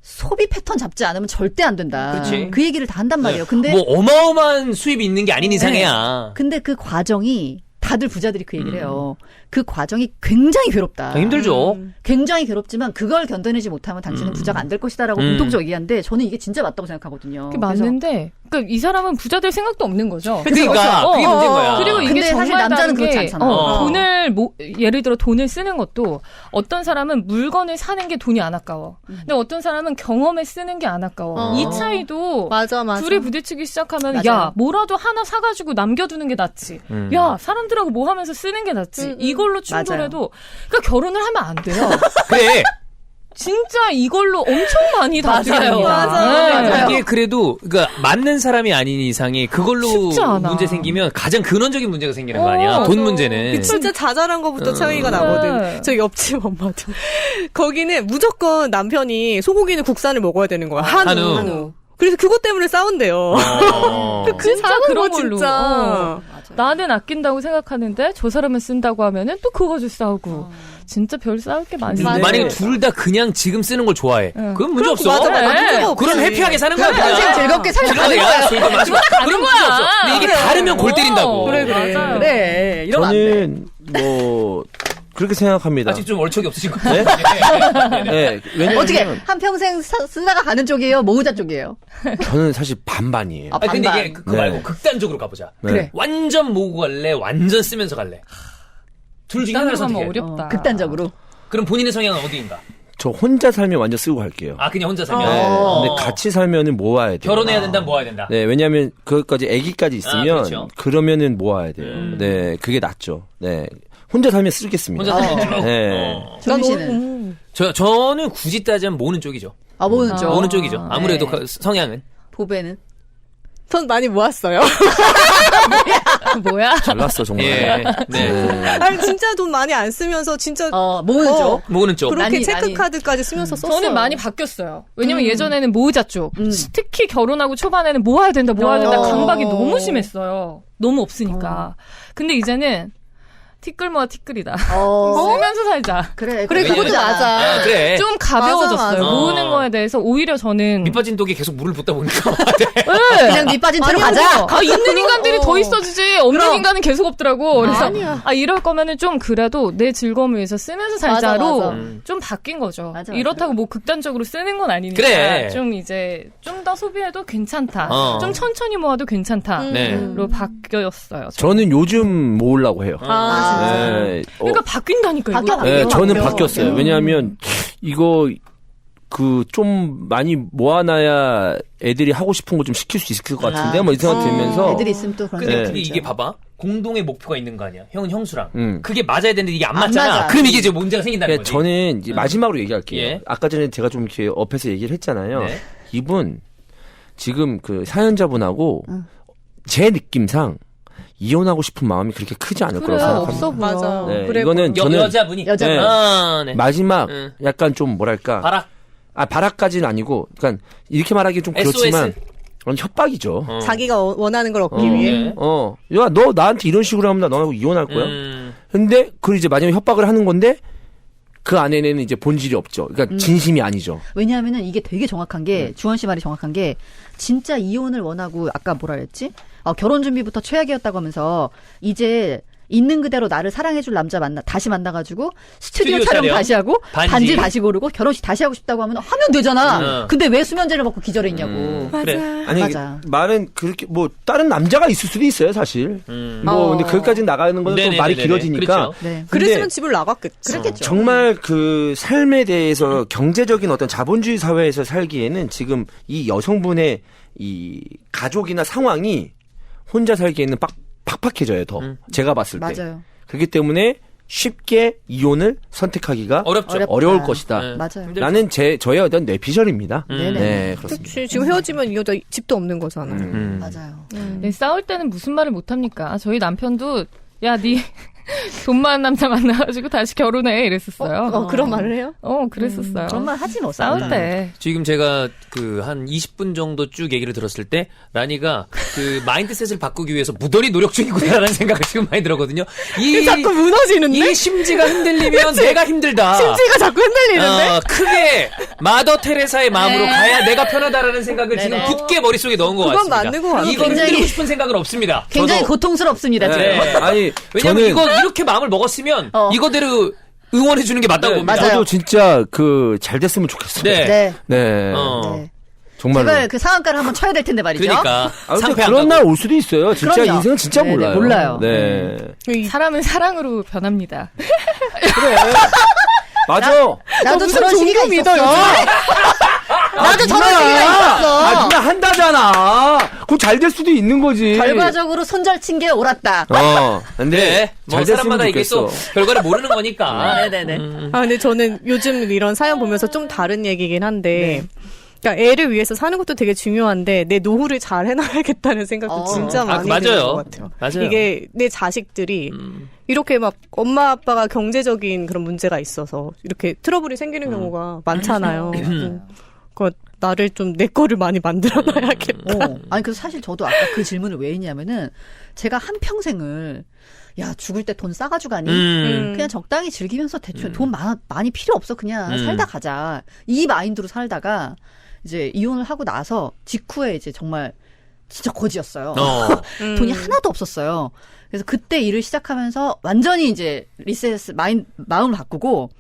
소비 패턴 잡지 않으면 절대 안 된다. 그치. 그 얘기를 다 한단 말이에요. 근데 뭐 어마어마한 수입이 있는 게 아닌 이상이야. 근데 그 과정이 다들 부자들이 그 얘기를 해요. 그 과정이 굉장히 괴롭다. 힘들죠. 굉장히 괴롭지만 그걸 견뎌내지 못하면 당신은 부자가 안 될 것이다라고 공통적으로 얘기하는데 저는 이게 진짜 맞다고 생각하거든요. 그게 맞는데, 그러니까 이 사람은 부자 될 생각도 없는 거죠. 그러니까 그게 문제인 거야. 그리고 이게 근데 사실 정말 남자는 다른 게, 그렇지 않잖아. 돈을 예를 들어 돈을 쓰는 것도 어떤 사람은 물건을 사는 게 돈이 안 아까워. 근데 어떤 사람은 경험에 쓰는 게 안 아까워. 이 차이도 맞아. 둘이 부딪히기 시작하면 맞아요. 야 뭐라도 하나 사가지고 남겨두는 게 낫지. 야 사람들하고 뭐 하면서 쓰는 게 낫지. 이걸로 충돌해도 그러니까 결혼을 하면 안 돼요. 그래. 진짜 이걸로 엄청 많이 맞아요. 다투립니다. 맞아요. 이게 그래도 그러니까 맞는 사람이 아닌 이상이 그걸로 쉽지 않아. 문제 생기면 가장 근원적인 문제가 생기는 거 아니야. 돈 문제는. 진짜 자잘한 거부터 차이가 나거든. 저 옆집 엄마도. 거기는 무조건 남편이 소고기는 국산을 먹어야 되는 거야. 한우. 그래서 그것 때문에 싸운대요. 진짜 작은 그런 거 걸로. 진짜. 나는 아낀다고 생각하는데 저 사람은 쓴다고 하면은 또 그거 가지고 싸우고. 진짜 별 싸울 게 많습니다. 만약에 둘 다 그냥 지금 쓰는 걸 좋아해. 그럼 문제 없어. 맞아. 네. 문제가 없지. 그럼 해피하게 사는 거야. 그럼 평생 즐겁게 살다 가는 거야. 술도 마시고. 그럼 문제 없어. 근데 이게 다르면 골 때린다고. 그래. 맞아요. 그래. 이러면 안 돼. 저는 뭐 그렇게 생각합니다. 아직 좀 얼척이 없으신 것 네? 같아요. 네, 왜냐면 어떻게 한평생 쓰다가 가는 쪽이에요? 모으자 쪽이에요? 저는 사실 반반이에요. 아, 아, 근데 반반. 이게 그거 말고 극단적으로 가보자. 네. 그래. 완전 모으고 갈래? 완전 쓰면서 갈래? 둘 중에 하나를 하면 선택해. 어렵다. 극단적으로. 그럼 본인의 성향은 어디인가? 저 혼자 살면 완전 쓰고 갈게요. 아, 그냥 혼자 살면. 네, 어. 근데 같이 살면은 모아야 돼요. 결혼해야 된다, 모아야 된다. 네, 왜냐하면 그것까지 아기까지 있으면 그렇죠. 그러면은 모아야 돼요. 네, 그게 낫죠. 네, 혼자 살면 쓰겠습니다. 혼자 살면 쭉. 네. 정민 씨는? 저는 굳이 따지면 모으는 쪽이죠. 아, 모으는 쪽. 모으는 쪽이죠. 아무래도 네. 성향은. 보배는? 전 많이 모았어요. 뭐야? 잘났어 정말. 예. 네. 아니 진짜 돈 많이 안 쓰면서 진짜 모으는 쪽. 모으는 쪽. 그렇게 많이, 체크카드까지 쓰면서 썼어요. 저는 많이 바뀌었어요. 왜냐면 예전에는 모으자 쪽. 특히 결혼하고 초반에는 모아야 된다, 모아야 된다. 강박이 너무 심했어요. 너무 없으니까. 근데 이제는 티끌 모아 티끌이다. 쓰면서 살자. 그래, 왜냐면- 그것도 맞아. 아, 그래. 좀 가벼워졌어요. 맞아. 모으는 거에 대해서 오히려 저는 밑빠진 독에 계속 물을 붓다 보니까. 그냥 밑 빠진 채로 가자. 있는 인간들이 더 있어지지 없는 그럼. 인간은 계속 없더라고. 그래서 아니야. 이럴 거면은 좀 그래도 내 즐거움을 위해서 쓰면서 살자로 맞아. 좀 바뀐 거죠. 맞아. 이렇다고 뭐 극단적으로 쓰는 건 아니니까 그래. 좀 이제 좀 더 소비해도 괜찮다. 어. 좀 천천히 모아도 괜찮다로 네. 바뀌었어요. 저는 요즘 모으려고 해요. 네, 그러니까 바뀐다니까 이거. 바뀌어. 네, 저는 바뀌어. 바뀌었어요. 왜냐하면 이거 그 좀 많이 모아놔야 애들이 하고 싶은 거 좀 시킬 수 있을 것 같은데 뭐 이 생각 들면서 애들이 있으면 또 그런 근데 생각이 그게 들죠. 이게 봐봐. 공동의 목표가 있는 거 아니야. 형은 형수랑. 그게 맞아야 되는데 이게 안 안 맞잖아. 맞아. 그럼 이게 이제 문제가 생긴다는 그러니까 거지. 저는 이제 마지막으로 얘기할게요. 예. 아까 전에 제가 좀 이렇게 옆에서 얘기를 했잖아요. 네. 이분 지금 그 사연자분하고 제 느낌상 이혼하고 싶은 마음이 그렇게 크지 않을 그래 거라고 없어 생각합니다. 보여. 맞아. 네, 그래, 이거는 저는 여자분이. 여자분. 네. 아, 네. 마지막 응. 약간 좀 뭐랄까 바락. 바락까지는 아니고 그러니까 이렇게 말하기 좀 그렇지만 SOS. 그런 협박이죠. 자기가 원하는 걸 얻기 어. 위해. 네. 야, 너 나한테 이런 식으로 하면 나 너하고 이혼할 거야. 근데 그 이제 마지막에 협박을 하는 건데 그 안에는 이제 본질이 없죠. 그러니까 진심이 아니죠. 왜냐하면은 이게 되게 정확한 게 주원 씨 말이 정확한 게 진짜 이혼을 원하고 아까 뭐라 그랬지? 결혼 준비부터 최악이었다고 하면서 이제 있는 그대로 나를 사랑해줄 남자 다시 만나가지고 스튜디오 촬영 다시 하고 반지 다시 고르고 결혼식 다시 하고 싶다고 하면 되잖아. 근데 왜 수면제를 먹고 기절했냐고. 그래. 아니 맞아. 말은 그렇게 뭐 다른 남자가 있을 수도 있어요 사실. 근데 거기까지 나가는 건 좀 말이 길어지니까. 그렇죠. 네. 그랬으면 집을 나갔겠죠. 그랬겠죠. 정말 그 삶에 대해서 경제적인 어떤 자본주의 사회에서 살기에는 지금 이 여성분의 이 가족이나 상황이 혼자 살기에는 팍팍해져요 더. 제가 봤을 때. 맞아요. 그렇기 때문에 쉽게 이혼을 선택하기가 어렵죠. 어려울 어렵다. 것이다. 네. 맞아요. 라는 저의 어떤 뇌피셜입니다. 네네. 네, 그렇습니다. 그렇지. 지금 헤어지면 이 여자 집도 없는 거잖아. 맞아요. 네, 싸울 때는 무슨 말을 못 합니까? 저희 남편도 야, 돈 많은 남자 만나가지고 다시 결혼해 이랬었어요. 그런 말을 해요? 그랬었어요. 그런 말 하지 뭐 싸울 때. 지금 제가 한 20분 정도 쭉 얘기를 들었을 때 라니가 그 마인드셋을 바꾸기 위해서 무던히 노력 중이구나라는 생각을 지금 많이 들었거든요. 자꾸 무너지는데? 이 심지가 흔들리면 내가 힘들다. 심지가 자꾸 흔들리는데? 크게 마더 테레사의 마음으로 가야 내가 편하다라는 생각을 지금 굳게 머릿속에 넣은 것 그건 같습니다. 맞는 것 같아요. 이거 흔들고 싶은 생각은 없습니다. 굉장히 저도. 고통스럽습니다. 지금. 네. 아니 왜냐면 저는 이거 이렇게 마음을 먹었으면 이거대로 응원해 주는 게 맞다고 봅니다. 맞아요. 저도 진짜 잘 됐으면 좋겠어요. 네. 네. 네. 네. 정말로. 제발 그 상한가를 한번 쳐야 될 텐데 말이죠. 그러니까 아무튼 상패 안 그런 가고. 날 올 수도 있어요. 진짜 그럼요. 인생은 진짜 네네, 몰라요. 몰라요. 네. 사람은 사랑으로 변합니다. 그래. 맞아. 나도 무슨 저런 시기가 종교 있었어. 믿어요? 나도 저런 시기가 있었어. 누나 한다잖아. 그거 잘 될 수도 있는 거지. 결과적으로 손절친 게 옳았다. 근데 네. 뭐 잘 됐으면 사람마다 이게 좋겠어. 또 결과를 모르는 거니까. 네네네. 근데 저는 요즘 이런 사연 보면서 좀 다른 얘기긴 한데, 그러니까 애를 위해서 사는 것도 되게 중요한데, 내 노후를 잘 해놔야겠다는 생각도 진짜 많이 맞아요. 드는 것 같아요. 맞아요. 이게 내 자식들이 이렇게 막 엄마 아빠가 경제적인 그런 문제가 있어서 이렇게 트러블이 생기는 경우가 많잖아요. 나를 좀 내 거를 많이 만들어놔야겠다. 아니 그래서 사실 저도 아까 그 질문을 왜 했냐면은 제가 한 평생을 야 죽을 때 돈 싸가지고 가니 그냥 적당히 즐기면서 대충 돈 많이 필요 없어 그냥 살다 가자 이 마인드로 살다가 이제 이혼을 하고 나서 직후에 이제 정말 진짜 거지였어요. 돈이 하나도 없었어요. 그래서 그때 일을 시작하면서 완전히 이제 마음을 바꾸고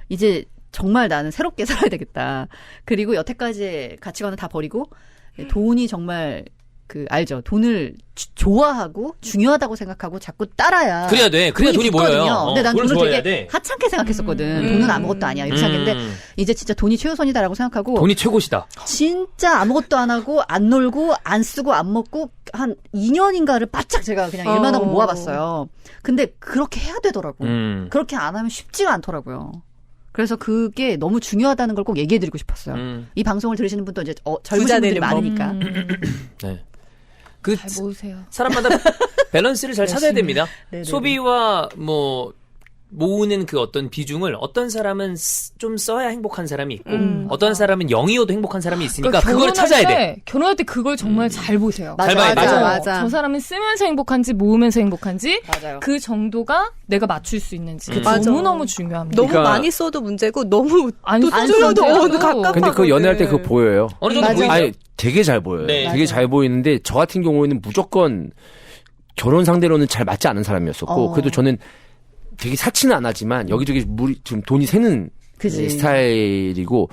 이제 정말 나는 새롭게 살아야 되겠다. 그리고 여태까지의 가치관을 다 버리고 돈이 정말 알죠. 돈을 좋아하고 중요하다고 생각하고 자꾸 따라야. 그래야 돼. 그래야 돈이 붙거든요. 모여요. 근데 난 돈을 돈을 좋아해야 되게 돼. 하찮게 생각했었거든. 돈은 아무것도 아니야. 이렇게 생각했는데 이제 진짜 돈이 최우선이다라고 생각하고 돈이 최고시다. 진짜 아무것도 안 하고 안 놀고 안 쓰고 안 먹고 한 2년인가를 바짝 제가 그냥 일만 하고 모아봤어요. 근데 그렇게 해야 되더라고. 그렇게 안 하면 쉽지가 않더라고요. 그래서 그게 너무 중요하다는 걸 꼭 얘기해드리고 싶었어요. 이 방송을 들으시는 분도 이제 젊으신 분들이 많으니까. 네. 잘 모으세요. 사람마다 밸런스를 잘 찾아야 됩니다. 네네네. 소비와 모으는 그 어떤 비중을 어떤 사람은 좀 써야 행복한 사람이 있고 어떤 사람은 0이어도 행복한 사람이 있으니까 그걸 찾아야 돼. 결혼할 때 그걸 정말 잘 보세요. 잘 봐야 돼. 맞아. 저 사람은 쓰면서 행복한지 모으면서 행복한지 맞아요. 그 정도가 내가 맞출 수 있는지 맞아. 너무너무 중요합니다. 너무 그러니까- 많이 써도 문제고 너무 안 또 써도 줄여도 문제고. 갑갑하거든. 근데 그거 연애할 때 그거 보여요. 어느 정도 맞아. 보이죠? 아니 되게 잘 보여요. 네. 되게 잘 보이는데 저 같은 경우에는 무조건 결혼 상대로는 잘 맞지 않은 사람이었었고 그래도 저는 되게 사치는 안 하지만 여기저기 좀 돈이 새는 그치. 스타일이고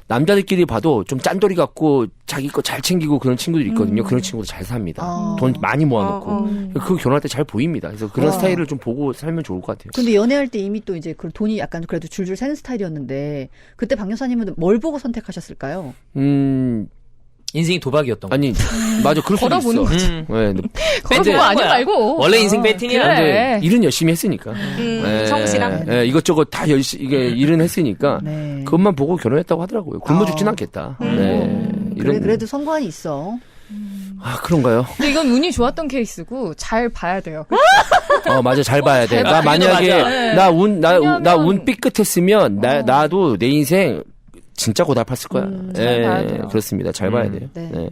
남자들끼리 봐도 좀 짠돌이 같고 자기 거 잘 챙기고 그런 친구들이 있거든요. 그런 친구들 잘 삽니다. 돈 많이 모아놓고 그거 결혼할 때 잘 보입니다. 그래서 그런 스타일을 좀 보고 살면 좋을 것 같아요. 근데 연애할 때 이미 또 이제 그 돈이 약간 그래도 줄줄 새는 스타일이었는데 그때 박 여사님은 뭘 보고 선택하셨을까요? 인생이 도박이었던 거. 아니 맞아 그럴 수도 걸어보는 있어. 네, 근데 걸어보고 아니야 말고. 원래 인생 배팅이야. 그래. 근데 일은 열심히 했으니까. 성실함. 이것저것 다 이게 일은 했으니까 네. 그것만 보고 결혼했다고 하더라고요. 굶어 죽진 않겠다. 네. 그래도 성관이 있어. 그런가요? 근데 이건 운이 좋았던 케이스고 잘 봐야 돼요. 맞아 잘 봐야 돼. 나 만약에 맞아. 나 운 삐끗했으면 나도 내 인생 진짜 고달팠을 거야. 잘 봐야 돼요. 그렇습니다. 잘 봐야 돼요. 네. 네.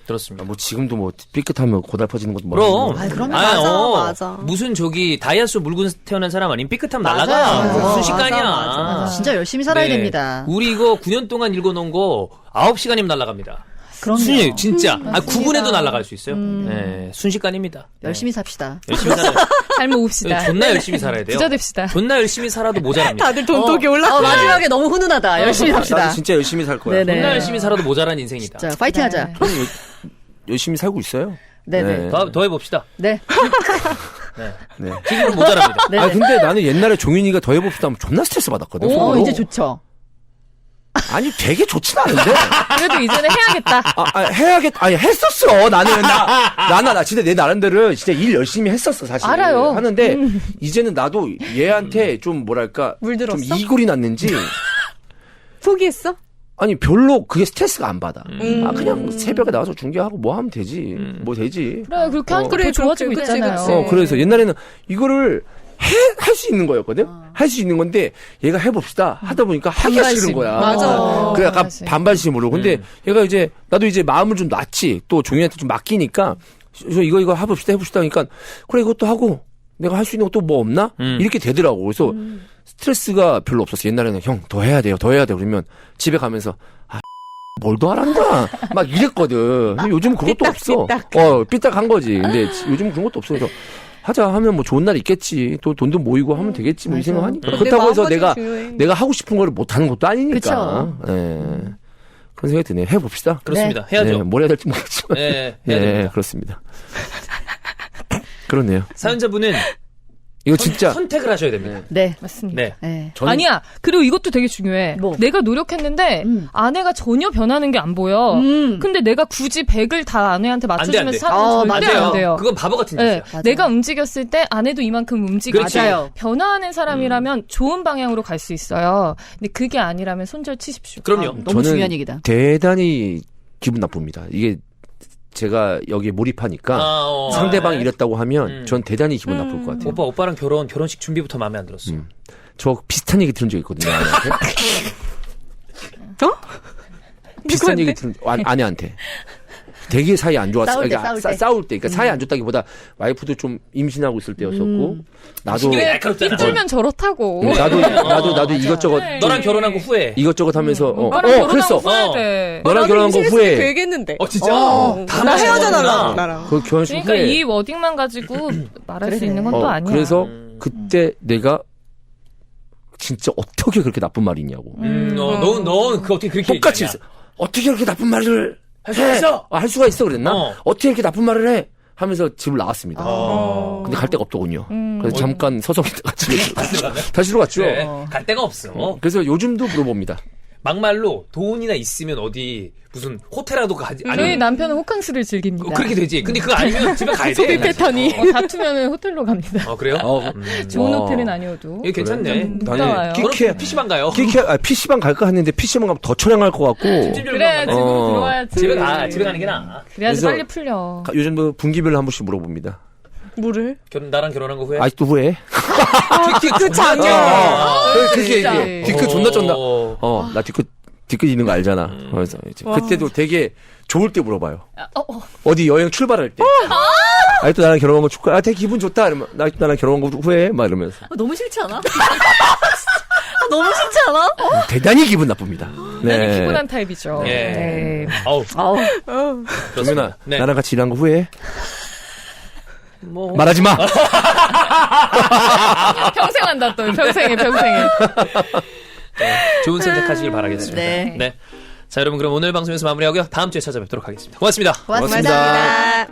그렇습니다. 뭐 지금도 뭐 삐끗하면 고달퍼지는 것도 그럼. 모르겠고. 아이, 그럼요. 맞아. 무슨 다이아스 물고 태어난 사람 아니면 삐끗하면 맞아요. 날아가. 맞아. 순식간이야. 맞아. 진짜 열심히 살아야 됩니다. 우리 이거 9년 동안 읽어놓은 거 9시간이면 날아갑니다. 그럼요. 진짜. 맞습니다. 9분에도 날아갈 수 있어요. 네, 순식간입니다. 열심히 삽시다. 열심히 살아요. 잘 모읍시다. 존나 열심히 살아야 돼요. 부자 됩시다. 존나 열심히 살아도 모자랍니다. 다들 돈독이 올라. 마지막에 너무 훈훈하다. 열심히 삽시다. 나도 진짜 열심히 살 거야. 네네. 존나 열심히 살아도 모자란 인생이다. 자, 파이팅 하자. 네. 저는 열심히 살고 있어요. 네네. 더 해봅시다. 네. 네. 지금은 모자랍니다. 네. 아 근데 나는 옛날에 종윤이가 더 해봅시다 하면 존나 스트레스 받았거든. 오, 속으로. 이제 좋죠. 아니 되게 좋진 않은데. 그래도 이제는 해야겠다. 해야겠. 아니 했었어. 나는 나 진짜 내 나름대로 진짜 일 열심히 했었어 사실. 알아요. 하는데 이제는 나도 얘한테 좀 뭐랄까 물들었어? 좀 이골이 났는지. 포기했어? 아니 별로 그게 스트레스가 안 받아. 그냥 새벽에 나와서 중계하고 뭐 하면 되지. 뭐 되지. 그래, 그렇게 하니까 더 좋아지고 그치, 있잖아요. 그치. 그래서 옛날에는 이거를 할 수 있는 거였거든? 할 수 있는 건데, 얘가 해봅시다. 하다 보니까 하기가 싫은 거야. 맞아. 그래, 약간 맞아. 반발심으로. 근데 얘가 이제, 나도 이제 마음을 좀 놨지. 또 종이한테 좀 맡기니까, 이거 해봅시다. 하니까, 그래, 이것도 하고, 내가 할 수 있는 것도 뭐 없나? 이렇게 되더라고. 그래서 스트레스가 별로 없었어. 옛날에는 형, 더 해야 돼요. 그러면 집에 가면서, 뭘 더 하란다? 막 이랬거든. 근데 요즘 그것도 없어. 삐딱한 거지. 근데 요즘 그런 것도 없어. 그래서 하자 하면 뭐 좋은 날 있겠지. 또 돈도 모이고 하면 되겠지. 뭐 이 생각하니까. 그렇다고 해서 내가 하고 싶은 거를 못 하는 것도 아니니까. 예. 그런 생각이 드네요. 해봅시다. 그렇습니다. 해야죠. 네, 뭘 해야 될지 모르겠지만. 네, 해야 네, 됩니다. 그렇습니다. 그렇네요. 사연자분은 이거 진짜. 선택을 하셔야 됩니다. 네. 맞습니다. 네. 네. 저는 아니야. 그리고 이것도 되게 중요해. 뭐? 내가 노력했는데 아내가 전혀 변하는 게 안 보여. 근데 내가 굳이 100을 다 아내한테 맞춰주면서 돼. 사는 절대 안 돼요. 그건 바보 같은 네, 짓이야. 맞아요. 내가 움직였을 때 아내도 이만큼 움직이고 그렇지. 맞아요. 변화하는 사람이라면 좋은 방향으로 갈 수 있어요. 근데 그게 아니라면 손절 치십시오. 그럼요. 너무 저는 중요한 얘기다. 대단히 기분 나쁩니다. 이게 제가 여기에 몰입하니까 상대방이 이랬다고 하면 전 대단히 기분 나쁠 것 같아요. 오빠랑 결혼식 준비부터 마음에 안 들었어. 저 비슷한 얘기 들은 적 있거든요. 아내한테. 어? 비슷한 얘기 들은 아내한테. 되게 사이 안 좋았어. 싸울 때, 그러니까 싸울 때. 그러니까 사이 안 좋다기보다 와이프도 좀 임신하고 있을 때였었고 나도 신경이 날카롭잖아. 삐뚤면 저렇다고. 나도 이것저것 너랑 결혼한 거 후회. 이것저것 하면서 오빠랑 결혼하고 그랬어. 후회해야 돼. 너랑 결혼한 거 그 후회. 얘기했는데. 진짜? 나 헤어져 달라고 나랑. 그 결혼식 그러니까 후에. 이 워딩만 가지고 말할 수 그래. 있는 건 또 아니야. 그래서 그때 내가 진짜 어떻게 그렇게 나쁜 말이 있냐고. 넌 그 어떻게 그렇게 똑같이 얘기하냐? 있어. 어떻게 그렇게 나쁜 말을 할 수가 있어? 할 수가 있어 그랬나? 어. 어떻게 이렇게 나쁜 말을 해? 하면서 집을 나왔습니다. 근데 갈 데가 없더군요. 그래서 잠깐 서성이다가 집에 다시로 갔죠. 그래, 갈 데가 없어. 그래서 요즘도 물어봅니다. 막말로 돈이나 있으면 어디 무슨 호텔라도 가지. 저희 아니면 남편은 호캉스를 즐깁니다. 그렇게 되지. 근데 그거 아니면 집에 가야 돼. 소비 패턴이 다투면은 호텔로 갑니다. 그래요? 좋은 와. 호텔은 아니어도. 이거 괜찮네. 못 나와요. 저는 PC방 가요. PC방 갈까 했는데 PC방 가면 더 촬영할 것 같고. 그래, 집으로 들어와야지. 집에 가는 게 나아. 그래야지 그래서 빨리 풀려. 요즘도 분기별로 한 번씩 물어봅니다. 뭐를? 나랑 결혼한 거 후회? 아직도 후회? 그 작년. 그렇게 진짜. 얘기해. 뒤끝 존나 쩐다. 나 뒤끝 있는 거 알잖아. 그래서 이제 그때도 되게 좋을 때 물어봐요. 어디 여행 출발할 때. 아직도 나랑 결혼한 거 축하. 되게 기분 좋다. 이러면 나 아직도 나랑 결혼한 거 후회해. 막 이러면서. 너무 싫지 않아? 너무 싫지 않아? 대단히 기분 나쁩니다. 나는 피곤한 타입이죠. 예. 네. 아우. 정윤아, 네. 나랑 같이 일한 거 후회해? 뭐. 말하지 마. 평생 한다 또. 평생에. 좋은 선택하시길 바라겠습니다. 네. 자, 여러분 그럼 오늘 방송에서 마무리하고요. 다음 주에 찾아뵙도록 하겠습니다. 고맙습니다. 고맙습니다.